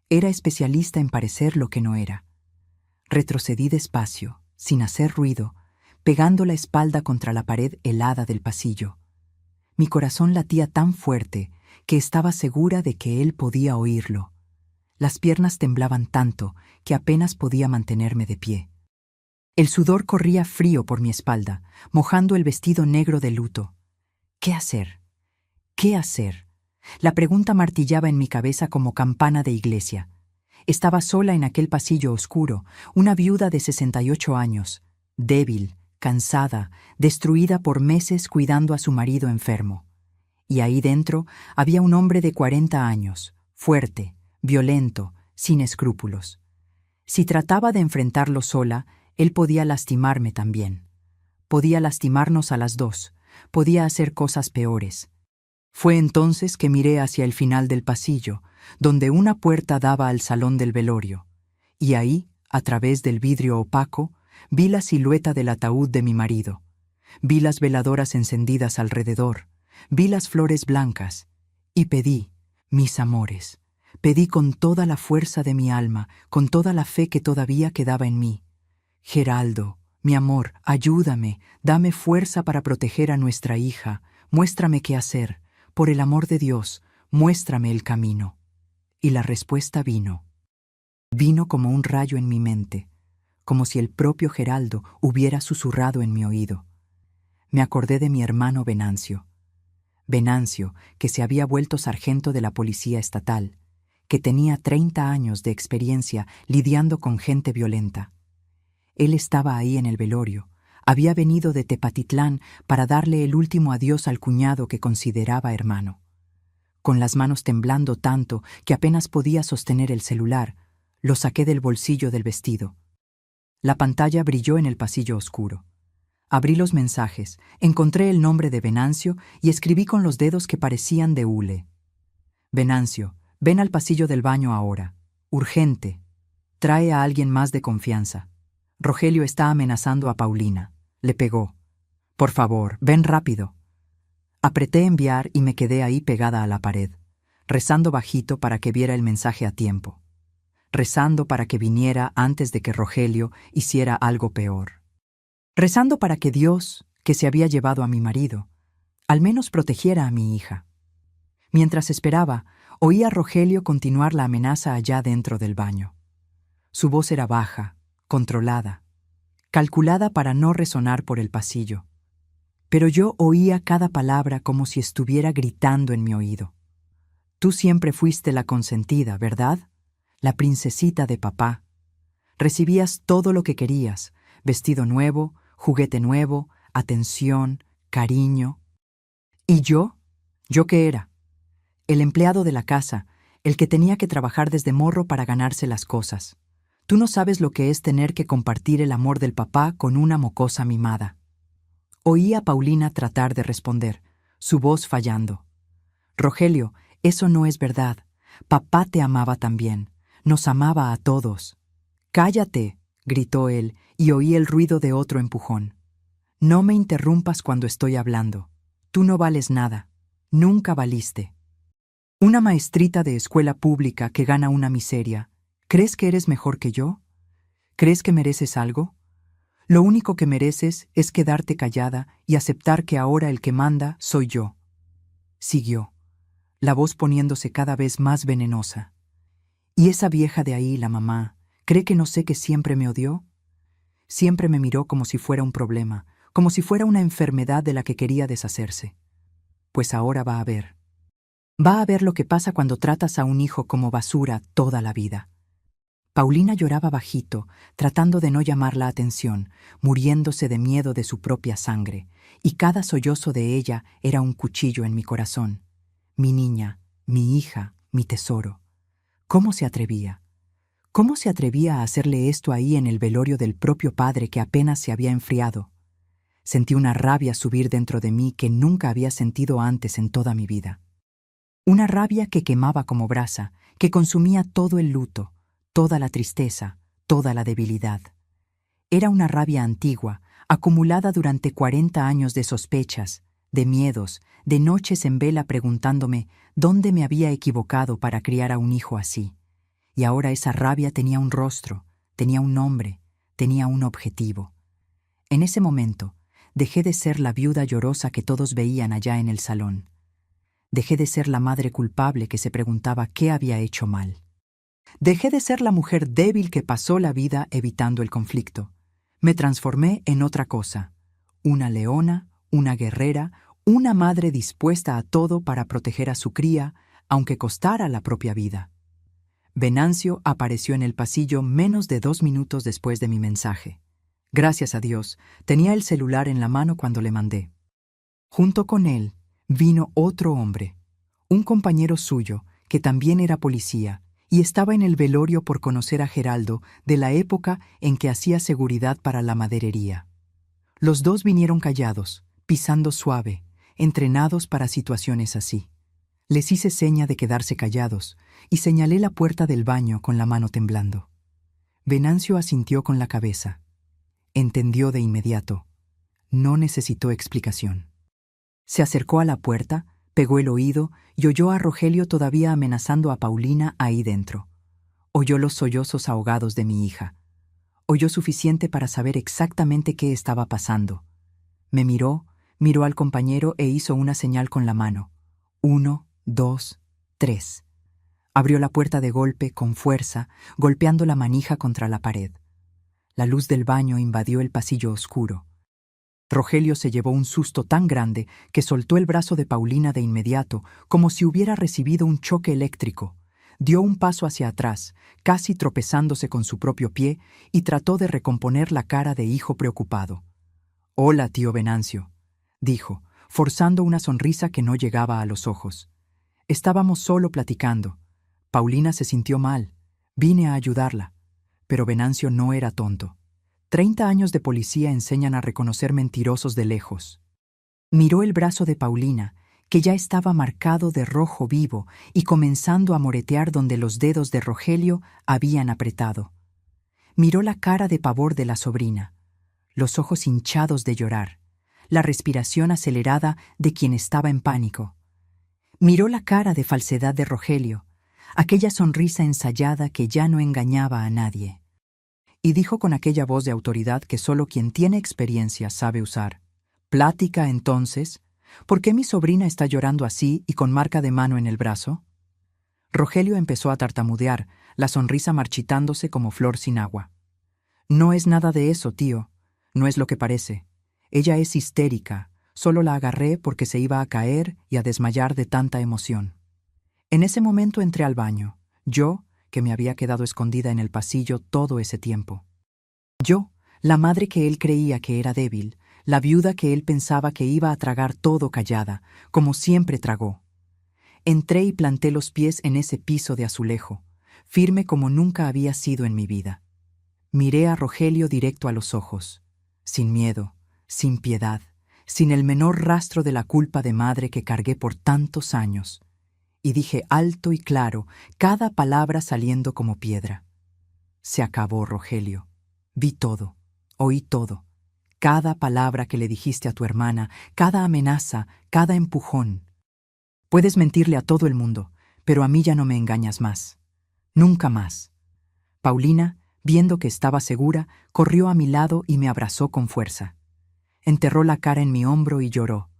Era especialista en parecer lo que no era. Retrocedí despacio, sin hacer ruido, pegando la espalda contra la pared helada del pasillo. Mi corazón latía tan fuerte que estaba segura de que él podía oírlo. Las piernas temblaban tanto que apenas podía mantenerme de pie. El sudor corría frío por mi espalda, mojando el vestido negro de luto. ¿Qué hacer? ¿Qué hacer? La pregunta martillaba en mi cabeza como campana de iglesia. Estaba sola en aquel pasillo oscuro, una viuda de 68 años, débil, cansada, destruida por meses cuidando a su marido enfermo. Y ahí dentro había un hombre de 40 años, fuerte, violento, sin escrúpulos. Si trataba de enfrentarlo sola, él podía lastimarme también. Podía lastimarnos a las dos, podía hacer cosas peores. Fue entonces que miré hacia el final del pasillo, donde una puerta daba al salón del velorio, y ahí, a través del vidrio opaco, vi la silueta del ataúd de mi marido. Vi las veladoras encendidas alrededor, vi las flores blancas, y pedí, mis amores, pedí con toda la fuerza de mi alma, con toda la fe que todavía quedaba en mí. Geraldo, mi amor, ayúdame, dame fuerza para proteger a nuestra hija, muéstrame qué hacer, por el amor de Dios, muéstrame el camino. Y la respuesta vino. Vino como un rayo en mi mente, como si el propio Geraldo hubiera susurrado en mi oído. Me acordé de mi hermano Venancio. Venancio, que se había vuelto sargento de la policía estatal, que tenía 30 años de experiencia lidiando con gente violenta. Él estaba ahí en el velorio, había venido de Tepatitlán para darle el último adiós al cuñado que consideraba hermano. Con las manos temblando tanto que apenas podía sostener el celular, lo saqué del bolsillo del vestido. La pantalla brilló en el pasillo oscuro. Abrí los mensajes, encontré el nombre de Venancio y escribí con los dedos que parecían de hule. Venancio, ven al pasillo del baño ahora. Urgente. Trae a alguien más de confianza. Rogelio está amenazando a Paulina. Le pegó. Por favor, ven rápido. Apreté enviar y me quedé ahí pegada a la pared, rezando bajito para que viera el mensaje a tiempo, rezando para que viniera antes de que Rogelio hiciera algo peor, rezando para que Dios, que se había llevado a mi marido, al menos protegiera a mi hija. Mientras esperaba, oí a Rogelio continuar la amenaza allá dentro del baño. Su voz era baja, controlada, calculada para no resonar por el pasillo. Pero yo oía cada palabra como si estuviera gritando en mi oído. Tú siempre fuiste la consentida, ¿verdad? La princesita de papá. Recibías todo lo que querías, vestido nuevo, juguete nuevo, atención, cariño. ¿Y yo? ¿Yo qué era? El empleado de la casa, el que tenía que trabajar desde morro para ganarse las cosas. Tú no sabes lo que es tener que compartir el amor del papá con una mocosa mimada. Oí a Paulina tratar de responder, su voz fallando. Rogelio, eso no es verdad. Papá te amaba también. Nos amaba a todos. Cállate, gritó él, y oí el ruido de otro empujón. No me interrumpas cuando estoy hablando. Tú no vales nada. Nunca valiste. Una maestrita de escuela pública que gana una miseria. ¿Crees que eres mejor que yo? ¿Crees que mereces algo? Lo único que mereces es quedarte callada y aceptar que ahora el que manda soy yo. Siguió, la voz poniéndose cada vez más venenosa. ¿Y esa vieja de ahí, la mamá, cree que no sé que siempre me odió? Siempre me miró como si fuera un problema, como si fuera una enfermedad de la que quería deshacerse. Pues ahora va a ver. Va a ver lo que pasa cuando tratas a un hijo como basura toda la vida. Paulina lloraba bajito, tratando de no llamar la atención, muriéndose de miedo de su propia sangre, y cada sollozo de ella era un cuchillo en mi corazón. Mi niña, mi hija, mi tesoro. ¿Cómo se atrevía? ¿Cómo se atrevía a hacerle esto ahí en el velorio del propio padre que apenas se había enfriado? Sentí una rabia subir dentro de mí que nunca había sentido antes en toda mi vida. Una rabia que quemaba como brasa, que consumía todo el luto, toda la tristeza, toda la debilidad. Era una rabia antigua, acumulada durante 40 años de sospechas, de miedos, de noches en vela preguntándome dónde me había equivocado para criar a un hijo así. Y ahora esa rabia tenía un rostro, tenía un nombre, tenía un objetivo. En ese momento, dejé de ser la viuda llorosa que todos veían allá en el salón. Dejé de ser la madre culpable que se preguntaba qué había hecho mal. Dejé de ser la mujer débil que pasó la vida evitando el conflicto. Me transformé en otra cosa, una leona, una guerrera, una madre dispuesta a todo para proteger a su cría, aunque costara la propia vida. Venancio apareció en el pasillo menos de 2 minutos después de mi mensaje. Gracias a Dios, tenía el celular en la mano cuando le mandé. Junto con él vino otro hombre, un compañero suyo que también era policía y estaba en el velorio por conocer a Geraldo de la época en que hacía seguridad para la maderería. Los dos vinieron callados, pisando suave, entrenados para situaciones así. Les hice seña de quedarse callados y señalé la puerta del baño con la mano temblando. Venancio asintió con la cabeza. Entendió de inmediato. No necesitó explicación. Se acercó a la puerta, pegó el oído y oyó a Rogelio todavía amenazando a Paulina ahí dentro. Oyó los sollozos ahogados de mi hija. Oyó suficiente para saber exactamente qué estaba pasando. Me miró al compañero e hizo una señal con la mano. 1, 2, 3. Abrió la puerta de golpe, con fuerza, golpeando la manija contra la pared. La luz del baño invadió el pasillo oscuro. Rogelio se llevó un susto tan grande que soltó el brazo de Paulina de inmediato, como si hubiera recibido un choque eléctrico. Dio un paso hacia atrás, casi tropezándose con su propio pie, y trató de recomponer la cara de hijo preocupado. «Hola, tío Venancio», dijo, forzando una sonrisa que no llegaba a los ojos. Estábamos solo platicando. Paulina se sintió mal. Vine a ayudarla. Pero Venancio no era tonto. 30 años de policía enseñan a reconocer mentirosos de lejos. Miró el brazo de Paulina, que ya estaba marcado de rojo vivo y comenzando a moretear donde los dedos de Rogelio habían apretado. Miró la cara de pavor de la sobrina, los ojos hinchados de llorar, la respiración acelerada de quien estaba en pánico. Miró la cara de falsedad de Rogelio, aquella sonrisa ensayada que ya no engañaba a nadie. Y dijo con aquella voz de autoridad que solo quien tiene experiencia sabe usar. «Plática, entonces. ¿Por qué mi sobrina está llorando así y con marca de mano en el brazo?» Rogelio empezó a tartamudear, la sonrisa marchitándose como flor sin agua. «No es nada de eso, tío. No es lo que parece. Ella es histérica. Solo la agarré porque se iba a caer y a desmayar de tanta emoción». En ese momento entré al baño. Yo, que me había quedado escondida en el pasillo todo ese tiempo. Yo, la madre que él creía que era débil, la viuda que él pensaba que iba a tragar todo callada, como siempre tragó. Entré y planté los pies en ese piso de azulejo, firme como nunca había sido en mi vida. Miré a Rogelio directo a los ojos, sin miedo, sin piedad, sin el menor rastro de la culpa de madre que cargué por tantos años. Y dije alto y claro, cada palabra saliendo como piedra. Se acabó, Rogelio. Vi todo, oí todo. Cada palabra que le dijiste a tu hermana, cada amenaza, cada empujón. Puedes mentirle a todo el mundo, pero a mí ya no me engañas más. Nunca más. Paulina, viendo que estaba segura, corrió a mi lado y me abrazó con fuerza. Enterró la cara en mi hombro y lloró.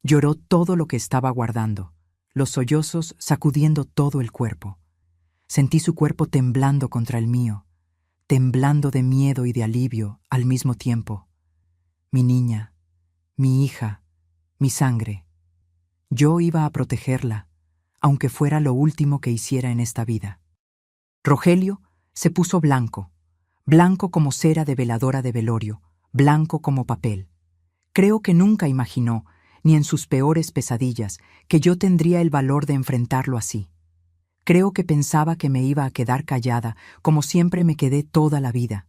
Lloró todo lo que estaba guardando. Los sollozos sacudiendo todo el cuerpo. Sentí su cuerpo temblando contra el mío, temblando de miedo y de alivio al mismo tiempo. Mi niña, mi hija, mi sangre. Yo iba a protegerla, aunque fuera lo último que hiciera en esta vida. Rogelio se puso blanco, blanco como cera de veladora de velorio, blanco como papel. Creo que nunca imaginó, ni en sus peores pesadillas, que yo tendría el valor de enfrentarlo así. Creo que pensaba que me iba a quedar callada, como siempre me quedé toda la vida,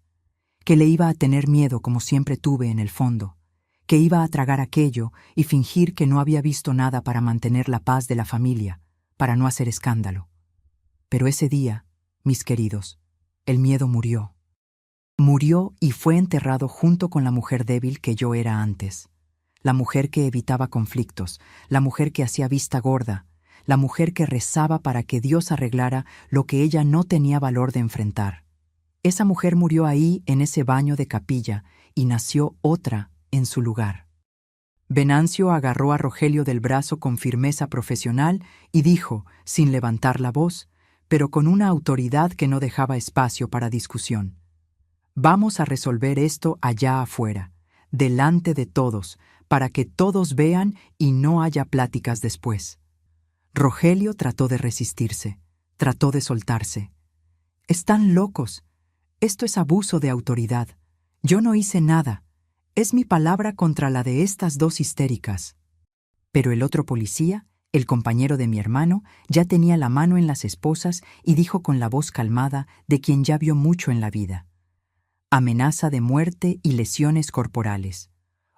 que le iba a tener miedo como siempre tuve en el fondo, que iba a tragar aquello y fingir que no había visto nada para mantener la paz de la familia, para no hacer escándalo. Pero ese día, mis queridos, el miedo murió. Murió y fue enterrado junto con la mujer débil que yo era antes. La mujer que evitaba conflictos, la mujer que hacía vista gorda, la mujer que rezaba para que Dios arreglara lo que ella no tenía valor de enfrentar. Esa mujer murió ahí en ese baño de capilla y nació otra en su lugar. Venancio agarró a Rogelio del brazo con firmeza profesional y dijo, sin levantar la voz, pero con una autoridad que no dejaba espacio para discusión: «Vamos a resolver esto allá afuera, delante de todos, para que todos vean y no haya pláticas después». Rogelio trató de resistirse, trató de soltarse. «Están locos. Esto es abuso de autoridad. Yo no hice nada. Es mi palabra contra la de estas dos histéricas». Pero el otro policía, el compañero de mi hermano, ya tenía la mano en las esposas y dijo con la voz calmada de quien ya vio mucho en la vida: «Amenaza de muerte y lesiones corporales.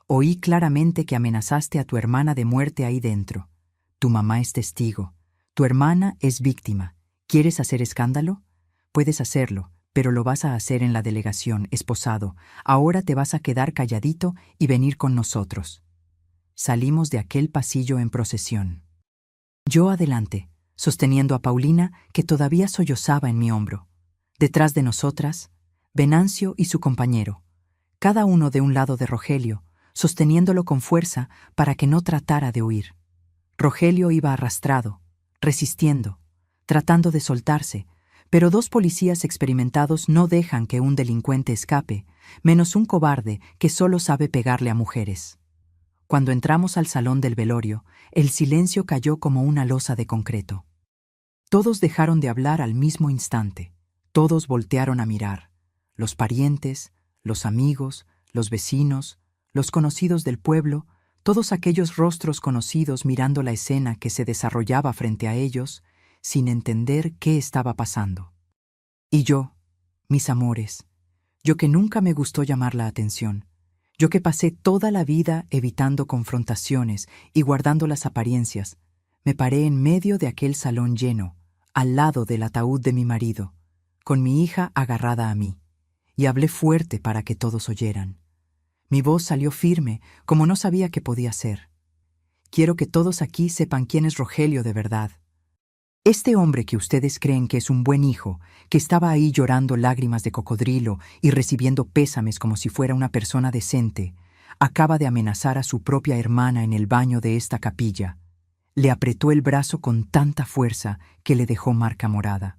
Oí claramente que amenazaste a tu hermana de muerte ahí dentro. Tu mamá es testigo. Tu hermana es víctima. ¿Quieres hacer escándalo? Puedes hacerlo, pero lo vas a hacer en la delegación, esposado. Ahora te vas a quedar calladito y venir con nosotros». Salimos de aquel pasillo en procesión. Yo adelante, sosteniendo a Paulina, que todavía sollozaba en mi hombro. Detrás de nosotras, Venancio y su compañero, cada uno de un lado de Rogelio, sosteniéndolo con fuerza para que no tratara de huir. Rogelio iba arrastrado, resistiendo, tratando de soltarse, pero dos policías experimentados no dejan que un delincuente escape, menos un cobarde que solo sabe pegarle a mujeres. Cuando entramos al salón del velorio, el silencio cayó como una losa de concreto. Todos dejaron de hablar al mismo instante. Todos voltearon a mirar. Los parientes, los amigos, los vecinos, los conocidos del pueblo, todos aquellos rostros conocidos mirando la escena que se desarrollaba frente a ellos, sin entender qué estaba pasando. Y yo, mis amores, yo que nunca me gustó llamar la atención, yo que pasé toda la vida evitando confrontaciones y guardando las apariencias, me paré en medio de aquel salón lleno, al lado del ataúd de mi marido, con mi hija agarrada a mí, y hablé fuerte para que todos oyeran. Mi voz salió firme, como no sabía qué podía ser. Quiero que todos aquí sepan quién es Rogelio de verdad. Este hombre que ustedes creen que es un buen hijo, que estaba ahí llorando lágrimas de cocodrilo y recibiendo pésames como si fuera una persona decente, acaba de amenazar a su propia hermana en el baño de esta capilla. Le apretó el brazo con tanta fuerza que le dejó marca morada.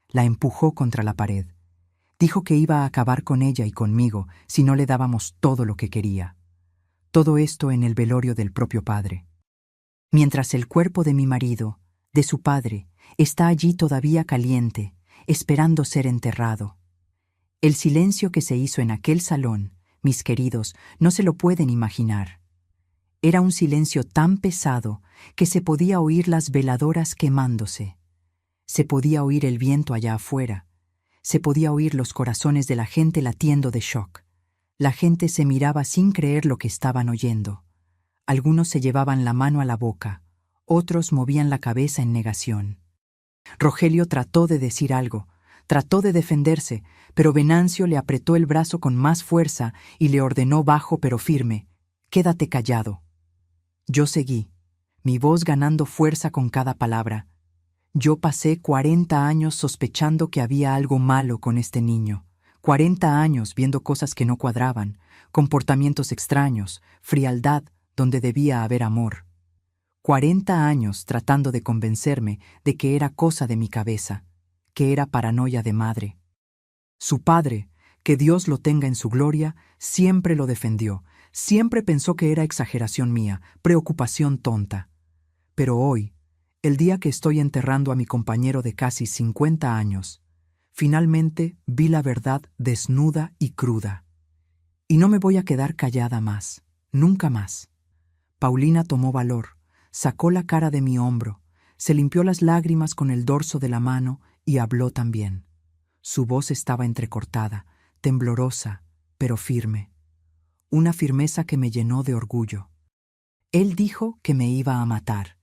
La empujó contra la pared. Dijo que iba a acabar con ella y conmigo si no le dábamos todo lo que quería. Todo esto en el velorio del propio padre. Mientras el cuerpo de mi marido, de su padre, está allí todavía caliente, esperando ser enterrado. El silencio que se hizo en aquel salón, mis queridos, no se lo pueden imaginar. Era un silencio tan pesado que se podía oír las veladoras quemándose. Se podía oír el viento allá afuera. Se podía oír los corazones de la gente latiendo de shock. La gente se miraba sin creer lo que estaban oyendo. Algunos se llevaban la mano a la boca, otros movían la cabeza en negación. Rogelio trató de decir algo, trató de defenderse, pero Venancio le apretó el brazo con más fuerza y le ordenó bajo pero firme: «Quédate callado». Yo seguí, mi voz ganando fuerza con cada palabra. Yo pasé 40 años sospechando que había algo malo con este niño, 40 años viendo cosas que no cuadraban, comportamientos extraños, frialdad donde debía haber amor. 40 años tratando de convencerme de que era cosa de mi cabeza, que era paranoia de madre. Su padre, que Dios lo tenga en su gloria, siempre lo defendió, siempre pensó que era exageración mía, preocupación tonta. Pero hoy, el día que estoy enterrando a mi compañero de casi 50 años, finalmente vi la verdad desnuda y cruda. Y no me voy a quedar callada más, nunca más. Paulina tomó valor, sacó la cara de mi hombro, se limpió las lágrimas con el dorso de la mano y habló también. Su voz estaba entrecortada, temblorosa, pero firme. Una firmeza que me llenó de orgullo. Él dijo que me iba a matar.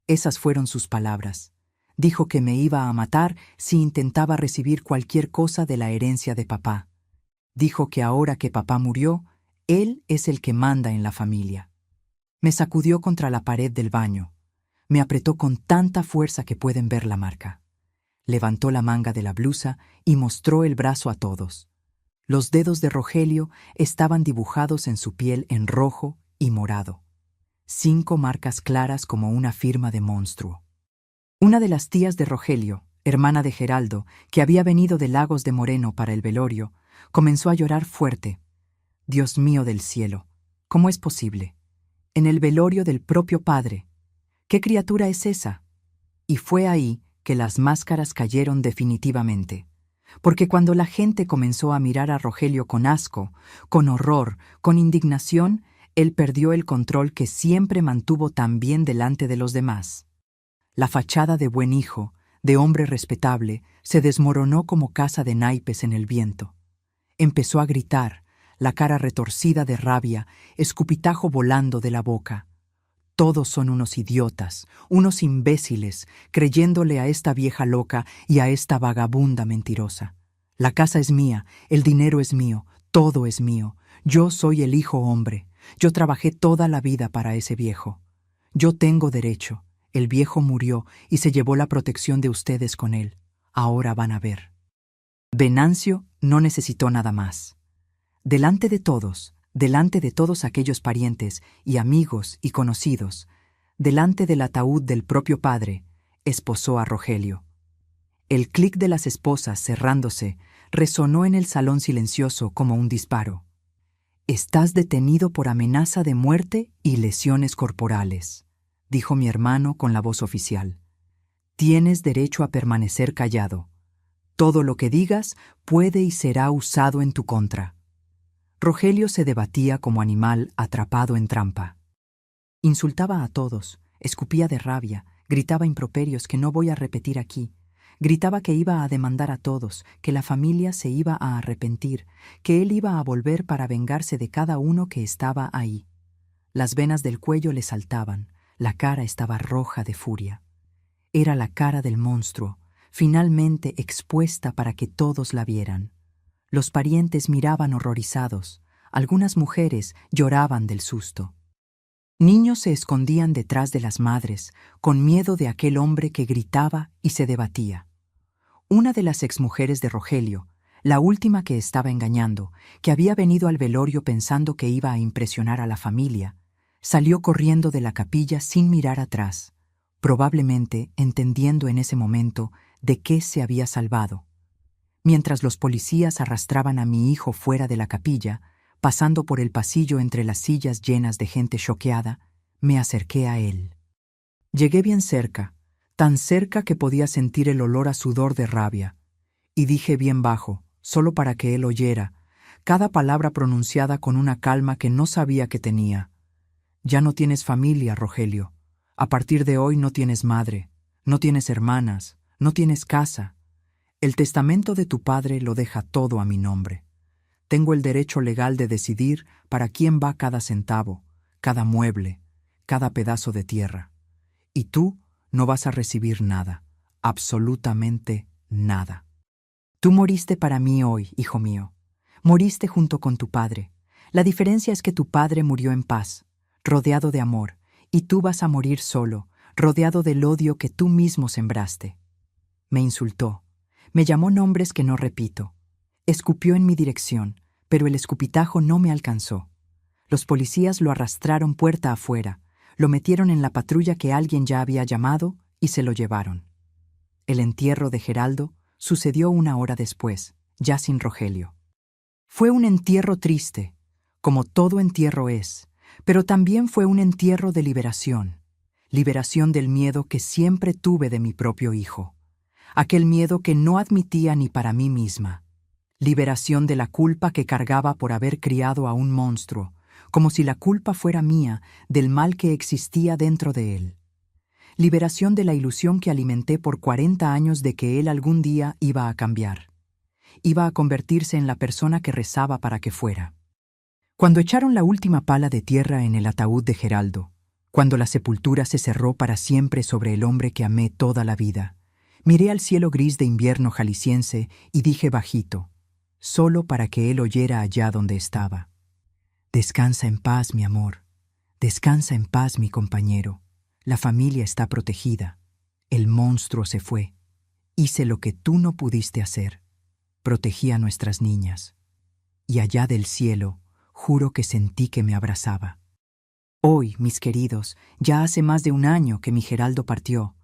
Esas fueron sus palabras. Dijo que me iba a matar si intentaba recibir cualquier cosa de la herencia de papá. Dijo que ahora que papá murió, él es el que manda en la familia. Me sacudió contra la pared del baño. Me apretó con tanta fuerza que pueden ver la marca. Levantó la manga de la blusa y mostró el brazo a todos. Los dedos de Rogelio estaban dibujados en su piel en rojo y morado. 5 marcas claras como una firma de monstruo. Una de las tías de Rogelio, hermana de Geraldo, que había venido de Lagos de Moreno para el velorio, comenzó a llorar fuerte. Dios mío del cielo, ¿cómo es posible? En el velorio del propio padre. ¿Qué criatura es esa? Y fue ahí que las máscaras cayeron definitivamente. Porque cuando la gente comenzó a mirar a Rogelio con asco, con horror, con indignación, él perdió el control que siempre mantuvo tan bien delante de los demás. La fachada de buen hijo, de hombre respetable, se desmoronó como casa de naipes en el viento. Empezó a gritar, la cara retorcida de rabia, escupitajo volando de la boca. Todos son unos idiotas, unos imbéciles, creyéndole a esta vieja loca y a esta vagabunda mentirosa. La casa es mía, el dinero es mío, todo es mío. Yo soy el hijo hombre. Yo trabajé toda la vida para ese viejo. Yo tengo derecho. El viejo murió y se llevó la protección de ustedes con él. Ahora van a ver. Venancio no necesitó nada más. Delante de todos aquellos parientes y amigos y conocidos, delante del ataúd del propio padre, esposó a Rogelio. El clic de las esposas cerrándose resonó en el salón silencioso como un disparo. «Estás detenido por amenaza de muerte y lesiones corporales», dijo mi hermano con la voz oficial. «Tienes derecho a permanecer callado. Todo lo que digas puede y será usado en tu contra». Rogelio se debatía como animal atrapado en trampa. Insultaba a todos, escupía de rabia, gritaba improperios que no voy a repetir aquí. Gritaba que iba a demandar a todos, que la familia se iba a arrepentir, que él iba a volver para vengarse de cada uno que estaba ahí. Las venas del cuello le saltaban, la cara estaba roja de furia. Era la cara del monstruo, finalmente expuesta para que todos la vieran. Los parientes miraban horrorizados, algunas mujeres lloraban del susto. Niños se escondían detrás de las madres, con miedo de aquel hombre que gritaba y se debatía. Una de las exmujeres de Rogelio, la última que estaba engañando, que había venido al velorio pensando que iba a impresionar a la familia, salió corriendo de la capilla sin mirar atrás, probablemente entendiendo en ese momento de qué se había salvado. Mientras los policías arrastraban a mi hijo fuera de la capilla, pasando por el pasillo entre las sillas llenas de gente choqueada, me acerqué a él. Llegué bien cerca, tan cerca que podía sentir el olor a sudor de rabia, y dije bien bajo, solo para que él oyera, cada palabra pronunciada con una calma que no sabía que tenía. «Ya no tienes familia, Rogelio. A partir de hoy no tienes madre, no tienes hermanas, no tienes casa. El testamento de tu padre lo deja todo a mi nombre. Tengo el derecho legal de decidir para quién va cada centavo, cada mueble, cada pedazo de tierra. Y tú no vas a recibir nada, absolutamente nada. Tú moriste para mí hoy, hijo mío. Moriste junto con tu padre. La diferencia es que tu padre murió en paz, rodeado de amor, y tú vas a morir solo, rodeado del odio que tú mismo sembraste». Me insultó. Me llamó nombres que no repito. Escupió en mi dirección, pero el escupitajo no me alcanzó. Los policías lo arrastraron puerta afuera, lo metieron en la patrulla que alguien ya había llamado y se lo llevaron. El entierro de Geraldo sucedió 1 hora después, ya sin Rogelio. Fue un entierro triste, como todo entierro es, pero también fue un entierro de liberación del miedo que siempre tuve de mi propio hijo. Aquel miedo que no admitía ni para mí misma. Liberación de la culpa que cargaba por haber criado a un monstruo, como si la culpa fuera mía del mal que existía dentro de él. Liberación de la ilusión que alimenté por 40 años de que él algún día iba a cambiar. Iba a convertirse en la persona que rezaba para que fuera. Cuando echaron la última pala de tierra en el ataúd de Geraldo, cuando la sepultura se cerró para siempre sobre el hombre que amé toda la vida, miré al cielo gris de invierno jalisciense y dije bajito, solo para que él oyera allá donde estaba: «Descansa en paz, mi amor. Descansa en paz, mi compañero. La familia está protegida. El monstruo se fue. Hice lo que tú no pudiste hacer. Protegí a nuestras niñas. Y allá del cielo, juro que sentí que me abrazaba. Hoy, mis queridos, ya hace más de un año que mi Geraldo partió.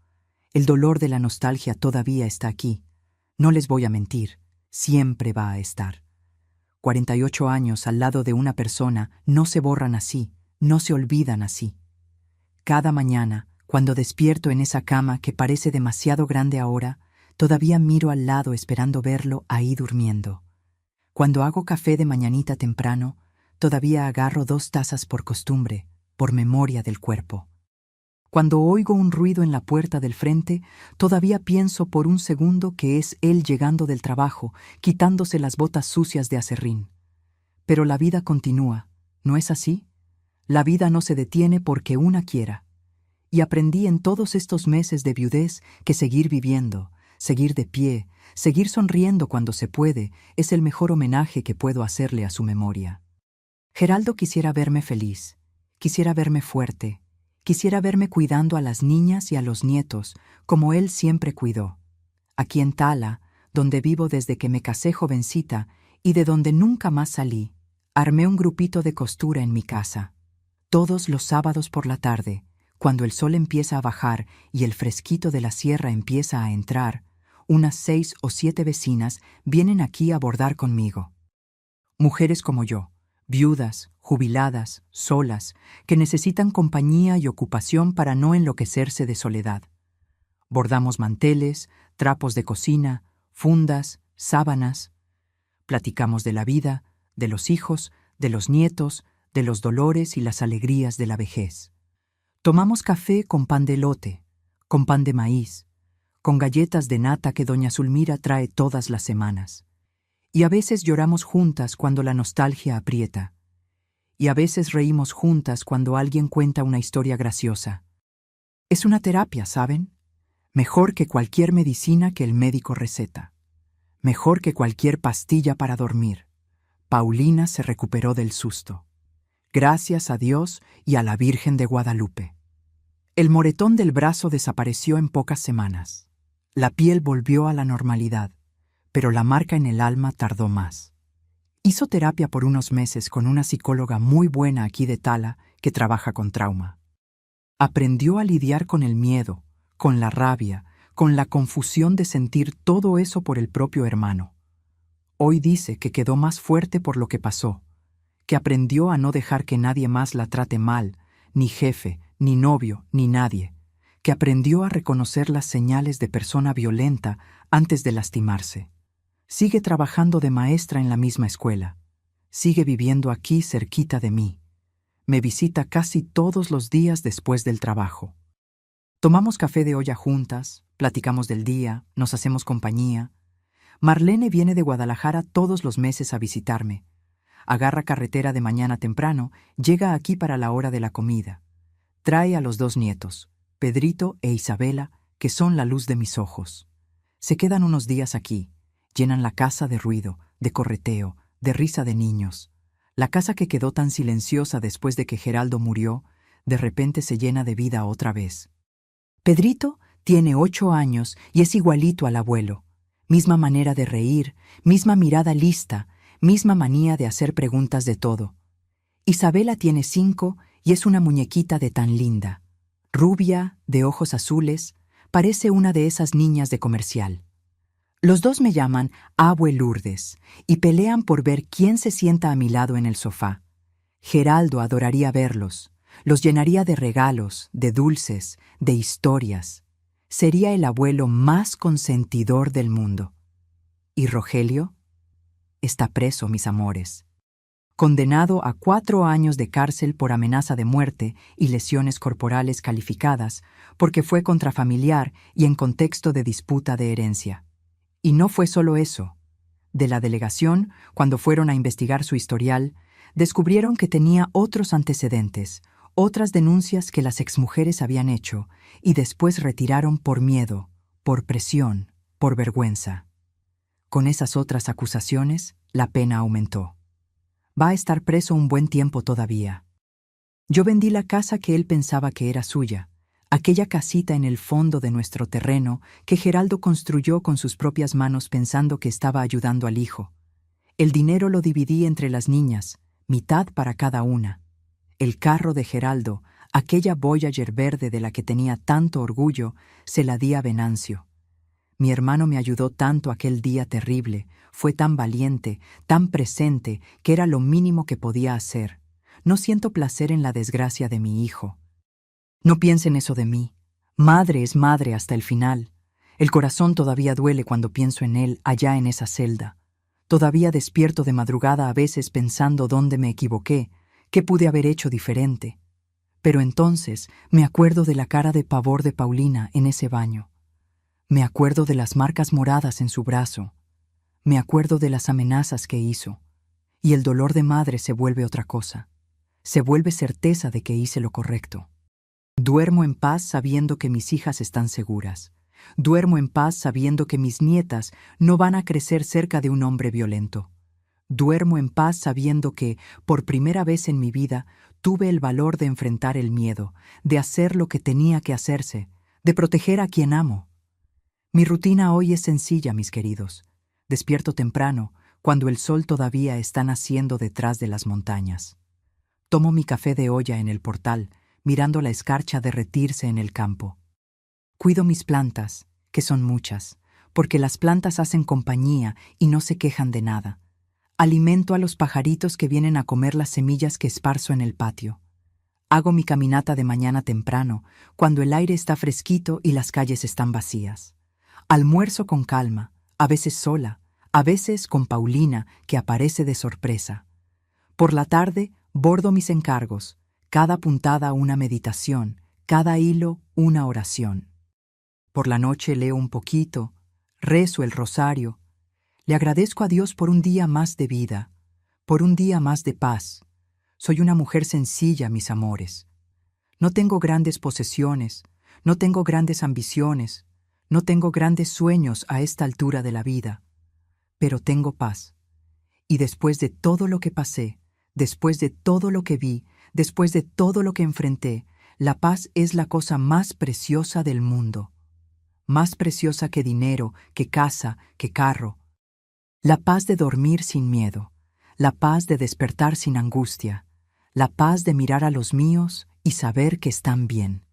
El dolor de la nostalgia todavía está aquí. No les voy a mentir, siempre va a estar. 48 años al lado de una persona no se borran así, no se olvidan así. Cada mañana, cuando despierto en esa cama que parece demasiado grande ahora, todavía miro al lado esperando verlo ahí durmiendo. Cuando hago café de mañanita temprano, todavía agarro 2 tazas por costumbre, por memoria del cuerpo. Cuando oigo un ruido en la puerta del frente, todavía pienso por un segundo que es él llegando del trabajo, quitándose las botas sucias de aserrín. Pero la vida continúa, ¿no es así? La vida no se detiene porque una quiera. Y aprendí en todos estos meses de viudez que seguir viviendo, seguir de pie, seguir sonriendo cuando se puede, es el mejor homenaje que puedo hacerle a su memoria. Geraldo quisiera verme feliz, quisiera verme fuerte, quisiera verme cuidando a las niñas y a los nietos, como él siempre cuidó. Aquí en Tala, donde vivo desde que me casé jovencita y de donde nunca más salí, armé un grupito de costura en mi casa. Todos los sábados por la tarde, cuando el sol empieza a bajar y el fresquito de la sierra empieza a entrar, unas 6 o 7 vecinas vienen aquí a bordar conmigo. Mujeres como yo, viudas, jubiladas, solas, que necesitan compañía y ocupación para no enloquecerse de soledad. Bordamos manteles, trapos de cocina, fundas, sábanas. Platicamos de la vida, de los hijos, de los nietos, de los dolores y las alegrías de la vejez. Tomamos café con pan de elote, con pan de maíz, con galletas de nata que doña Zulmira trae todas las semanas. Y a veces lloramos juntas cuando la nostalgia aprieta. Y a veces reímos juntas cuando alguien cuenta una historia graciosa. Es una terapia, ¿saben? Mejor que cualquier medicina que el médico receta. Mejor que cualquier pastilla para dormir. Paulina se recuperó del susto. Gracias a Dios y a la Virgen de Guadalupe. El moretón del brazo desapareció en pocas semanas. La piel volvió a la normalidad, pero la marca en el alma tardó más. Hizo terapia por unos meses con una psicóloga muy buena aquí de Tala que trabaja con trauma. Aprendió a lidiar con el miedo, con la rabia, con la confusión de sentir todo eso por el propio hermano. Hoy dice que quedó más fuerte por lo que pasó, que aprendió a no dejar que nadie más la trate mal, ni jefe, ni novio, ni nadie, que aprendió a reconocer las señales de persona violenta antes de lastimarse. Sigue trabajando de maestra en la misma escuela. Sigue viviendo aquí cerquita de mí. Me visita casi todos los días después del trabajo. Tomamos café de olla juntas, platicamos del día, nos hacemos compañía. Marlene viene de Guadalajara todos los meses a visitarme. Agarra carretera de mañana temprano, llega aquí para la hora de la comida. Trae a los 2 nietos, Pedrito e Isabela, que son la luz de mis ojos. Se quedan unos días aquí. Llenan la casa de ruido, de correteo, de risa de niños. La casa que quedó tan silenciosa después de que Geraldo murió, de repente se llena de vida otra vez. Pedrito tiene 8 años y es igualito al abuelo. Misma manera de reír, misma mirada lista, misma manía de hacer preguntas de todo. Isabela tiene 5 y es una muñequita de tan linda. Rubia, de ojos azules, parece una de esas niñas de comercial. Los 2 me llaman Abue Lourdes y pelean por ver quién se sienta a mi lado en el sofá. Geraldo adoraría verlos, los llenaría de regalos, de dulces, de historias. Sería el abuelo más consentidor del mundo. ¿Y Rogelio? Está preso, mis amores. Condenado a 4 años de cárcel por amenaza de muerte y lesiones corporales calificadas, porque fue contrafamiliar y en contexto de disputa de herencia. Y no fue solo eso. De la delegación, cuando fueron a investigar su historial, descubrieron que tenía otros antecedentes, otras denuncias que las exmujeres habían hecho, y después retiraron por miedo, por presión, por vergüenza. Con esas otras acusaciones, la pena aumentó. Va a estar preso un buen tiempo todavía. Yo vendí la casa que él pensaba que era suya, aquella casita en el fondo de nuestro terreno que Geraldo construyó con sus propias manos pensando que estaba ayudando al hijo. El dinero lo dividí entre las niñas, mitad para cada una. El carro de Geraldo, aquella Voyager verde de la que tenía tanto orgullo, se la di a Venancio. Mi hermano me ayudó tanto aquel día terrible, fue tan valiente, tan presente, que era lo mínimo que podía hacer. No siento placer en la desgracia de mi hijo. No piensen eso de mí. Madre es madre hasta el final. El corazón todavía duele cuando pienso en él allá en esa celda. Todavía despierto de madrugada a veces pensando dónde me equivoqué, qué pude haber hecho diferente. Pero entonces me acuerdo de la cara de pavor de Paulina en ese baño. Me acuerdo de las marcas moradas en su brazo. Me acuerdo de las amenazas que hizo. Y el dolor de madre se vuelve otra cosa. Se vuelve certeza de que hice lo correcto. Duermo en paz sabiendo que mis hijas están seguras. Duermo en paz sabiendo que mis nietas no van a crecer cerca de un hombre violento. Duermo en paz sabiendo que, por primera vez en mi vida, tuve el valor de enfrentar el miedo, de hacer lo que tenía que hacerse, de proteger a quien amo. Mi rutina hoy es sencilla, mis queridos. Despierto temprano, cuando el sol todavía está naciendo detrás de las montañas. Tomo mi café de olla en el portal, mirando la escarcha derretirse en el campo. Cuido mis plantas, que son muchas, porque las plantas hacen compañía y no se quejan de nada. Alimento a los pajaritos que vienen a comer las semillas que esparzo en el patio. Hago mi caminata de mañana temprano, cuando el aire está fresquito y las calles están vacías. Almuerzo con calma, a veces sola, a veces con Paulina, que aparece de sorpresa. Por la tarde, bordo mis encargos, cada puntada una meditación, cada hilo una oración. Por la noche leo un poquito, rezo el rosario. Le agradezco a Dios por un día más de vida, por un día más de paz. Soy una mujer sencilla, mis amores. No tengo grandes posesiones, no tengo grandes ambiciones, no tengo grandes sueños a esta altura de la vida, pero tengo paz. Y después de todo lo que pasé, después de todo lo que vi, después de todo lo que enfrenté, la paz es la cosa más preciosa del mundo. Más preciosa que dinero, que casa, que carro. La paz de dormir sin miedo, la paz de despertar sin angustia, la paz de mirar a los míos y saber que están bien.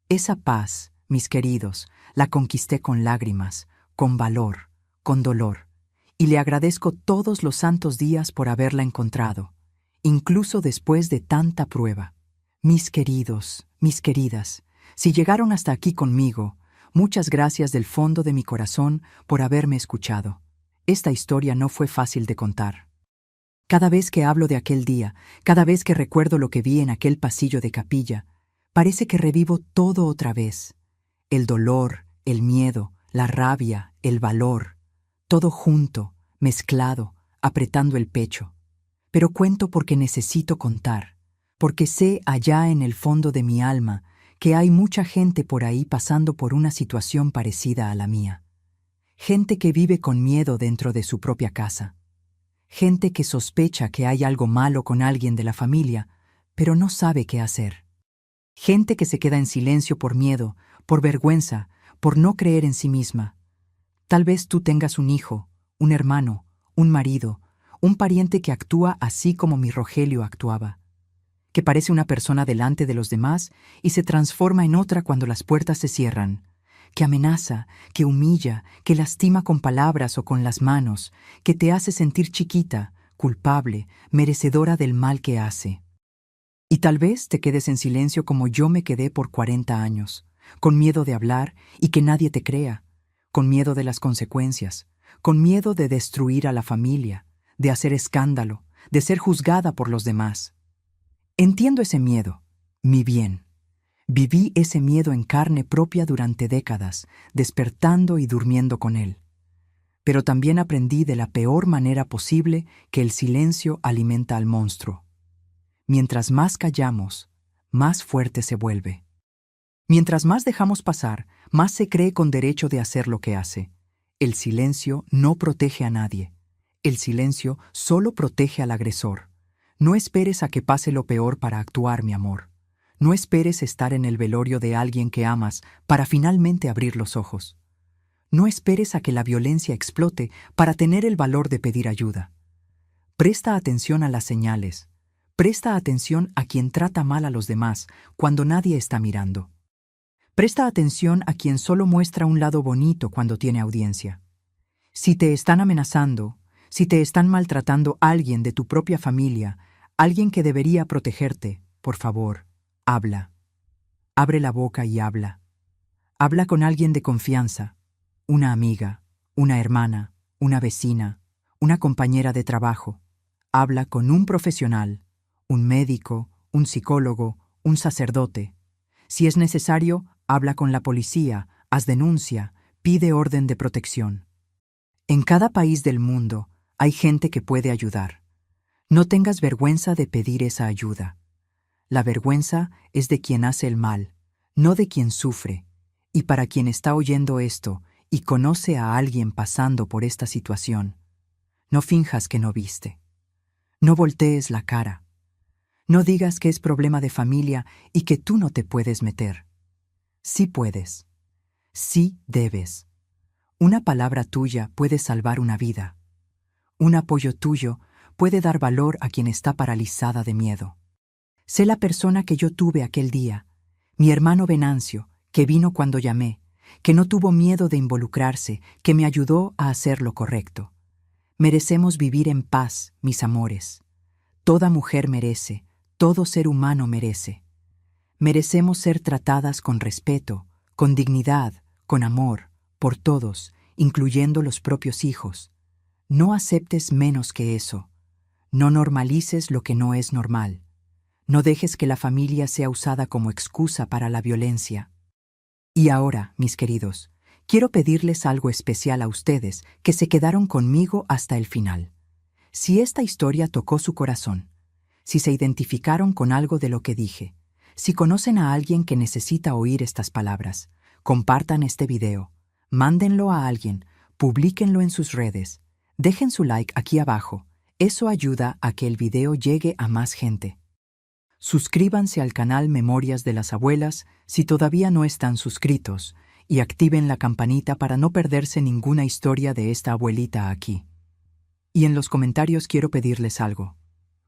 Esa paz, mis queridos, la conquisté con lágrimas, con valor, con dolor, y le agradezco todos los santos días por haberla encontrado, incluso después de tanta prueba. Mis queridos, mis queridas, si llegaron hasta aquí conmigo, muchas gracias del fondo de mi corazón por haberme escuchado. Esta historia no fue fácil de contar. Cada vez que hablo de aquel día, cada vez que recuerdo lo que vi en aquel pasillo de capilla, parece que revivo todo otra vez. El dolor, el miedo, la rabia, el valor, todo junto, mezclado, apretando el pecho. Pero cuento porque necesito contar, porque sé allá en el fondo de mi alma que hay mucha gente por ahí pasando por una situación parecida a la mía. Gente que vive con miedo dentro de su propia casa. Gente que sospecha que hay algo malo con alguien de la familia, pero no sabe qué hacer. Gente que se queda en silencio por miedo, por vergüenza, por no creer en sí misma. Tal vez tú tengas un hijo, un hermano, un marido, un pariente que actúa así como mi Rogelio actuaba, que parece una persona delante de los demás y se transforma en otra cuando las puertas se cierran, que amenaza, que humilla, que lastima con palabras o con las manos, que te hace sentir chiquita, culpable, merecedora del mal que hace. Y tal vez te quedes en silencio como yo me quedé por 40 años, con miedo de hablar y que nadie te crea, con miedo de las consecuencias, con miedo de destruir a la familia, de hacer escándalo, de ser juzgada por los demás. Entiendo ese miedo, mi bien. Viví ese miedo en carne propia durante décadas, despertando y durmiendo con él. Pero también aprendí de la peor manera posible que el silencio alimenta al monstruo. Mientras más callamos, más fuerte se vuelve. Mientras más dejamos pasar, más se cree con derecho de hacer lo que hace. El silencio no protege a nadie. El silencio solo protege al agresor. No esperes a que pase lo peor para actuar, mi amor. No esperes estar en el velorio de alguien que amas para finalmente abrir los ojos. No esperes a que la violencia explote para tener el valor de pedir ayuda. Presta atención a las señales. Presta atención a quien trata mal a los demás cuando nadie está mirando. Presta atención a quien solo muestra un lado bonito cuando tiene audiencia. Si te están amenazando, si te están maltratando alguien de tu propia familia, alguien que debería protegerte, por favor, habla. Abre la boca y habla. Habla con alguien de confianza, una amiga, una hermana, una vecina, una compañera de trabajo. Habla con un profesional, un médico, un psicólogo, un sacerdote. Si es necesario, habla con la policía, haz denuncia, pide orden de protección. En cada país del mundo hay gente que puede ayudar. No tengas vergüenza de pedir esa ayuda. La vergüenza es de quien hace el mal, no de quien sufre. Y para quien está oyendo esto y conoce a alguien pasando por esta situación, no finjas que no viste. No voltees la cara. No digas que es problema de familia y que tú no te puedes meter. Sí puedes. Sí debes. Una palabra tuya puede salvar una vida. Un apoyo tuyo puede dar valor a quien está paralizada de miedo. Sé la persona que yo tuve aquel día, mi hermano Venancio, que vino cuando llamé, que no tuvo miedo de involucrarse, que me ayudó a hacer lo correcto. Merecemos vivir en paz, mis amores. Toda mujer merece, todo ser humano merece. Merecemos ser tratadas con respeto, con dignidad, con amor, por todos, incluyendo los propios hijos. No aceptes menos que eso. No normalices lo que no es normal. No dejes que la familia sea usada como excusa para la violencia. Y ahora, mis queridos, quiero pedirles algo especial a ustedes que se quedaron conmigo hasta el final. Si esta historia tocó su corazón, si se identificaron con algo de lo que dije, si conocen a alguien que necesita oír estas palabras, compartan este video, mándenlo a alguien, publíquenlo en sus redes, dejen su like aquí abajo. Eso ayuda a que el video llegue a más gente. Suscríbanse al canal Memorias de las Abuelas si todavía no están suscritos y activen la campanita para no perderse ninguna historia de esta abuelita aquí. Y en los comentarios quiero pedirles algo.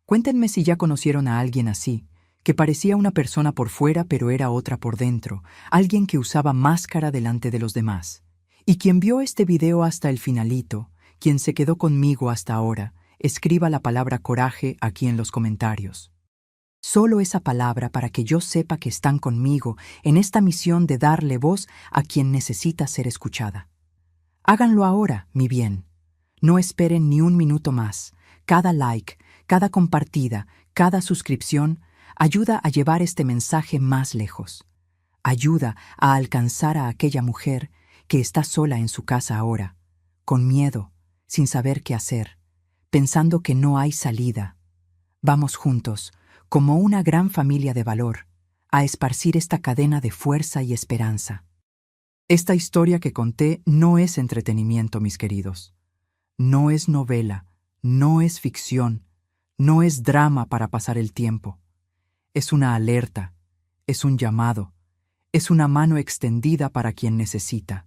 Cuéntenme si ya conocieron a alguien así, que parecía una persona por fuera pero era otra por dentro, alguien que usaba máscara delante de los demás. Y quien vio este video hasta el finalito, quien se quedó conmigo hasta ahora, escriba la palabra coraje aquí en los comentarios. Solo esa palabra para que yo sepa que están conmigo en esta misión de darle voz a quien necesita ser escuchada. Háganlo ahora, mi bien. No esperen ni un minuto más. Cada like, cada compartida, cada suscripción ayuda a llevar este mensaje más lejos. Ayuda a alcanzar a aquella mujer que está sola en su casa ahora, con miedo, sin saber qué hacer, pensando que no hay salida. Vamos juntos, como una gran familia de valor, a esparcir esta cadena de fuerza y esperanza. Esta historia que conté no es entretenimiento, mis queridos. No es novela, no es ficción, no es drama para pasar el tiempo. Es una alerta, es un llamado, es una mano extendida para quien necesita.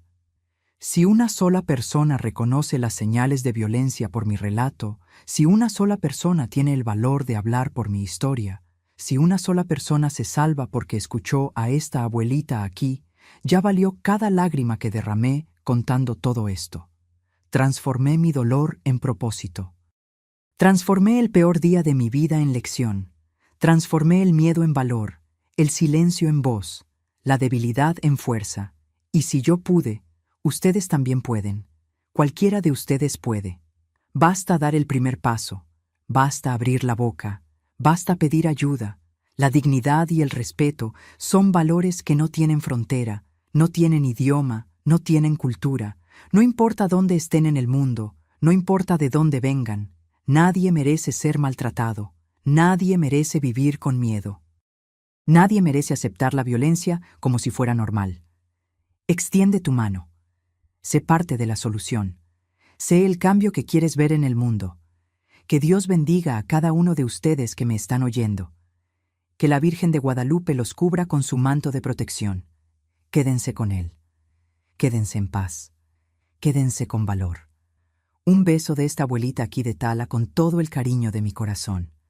Si una sola persona reconoce las señales de violencia por mi relato, si una sola persona tiene el valor de hablar por mi historia, si una sola persona se salva porque escuchó a esta abuelita aquí, ya valió cada lágrima que derramé contando todo esto. Transformé mi dolor en propósito. Transformé el peor día de mi vida en lección. Transformé el miedo en valor, el silencio en voz, la debilidad en fuerza. Y si yo pude, ustedes también pueden. Cualquiera de ustedes puede. Basta dar el primer paso. Basta abrir la boca. Basta pedir ayuda. La dignidad y el respeto son valores que no tienen frontera, no tienen idioma, no tienen cultura. No importa dónde estén en el mundo, no importa de dónde vengan. Nadie merece ser maltratado. Nadie merece vivir con miedo. Nadie merece aceptar la violencia como si fuera normal. Extiende tu mano. Sé parte de la solución. Sé el cambio que quieres ver en el mundo. Que Dios bendiga a cada uno de ustedes que me están oyendo. Que la Virgen de Guadalupe los cubra con su manto de protección. Quédense con Él. Quédense en paz. Quédense con valor. Un beso de esta abuelita aquí de Tala con todo el cariño de mi corazón.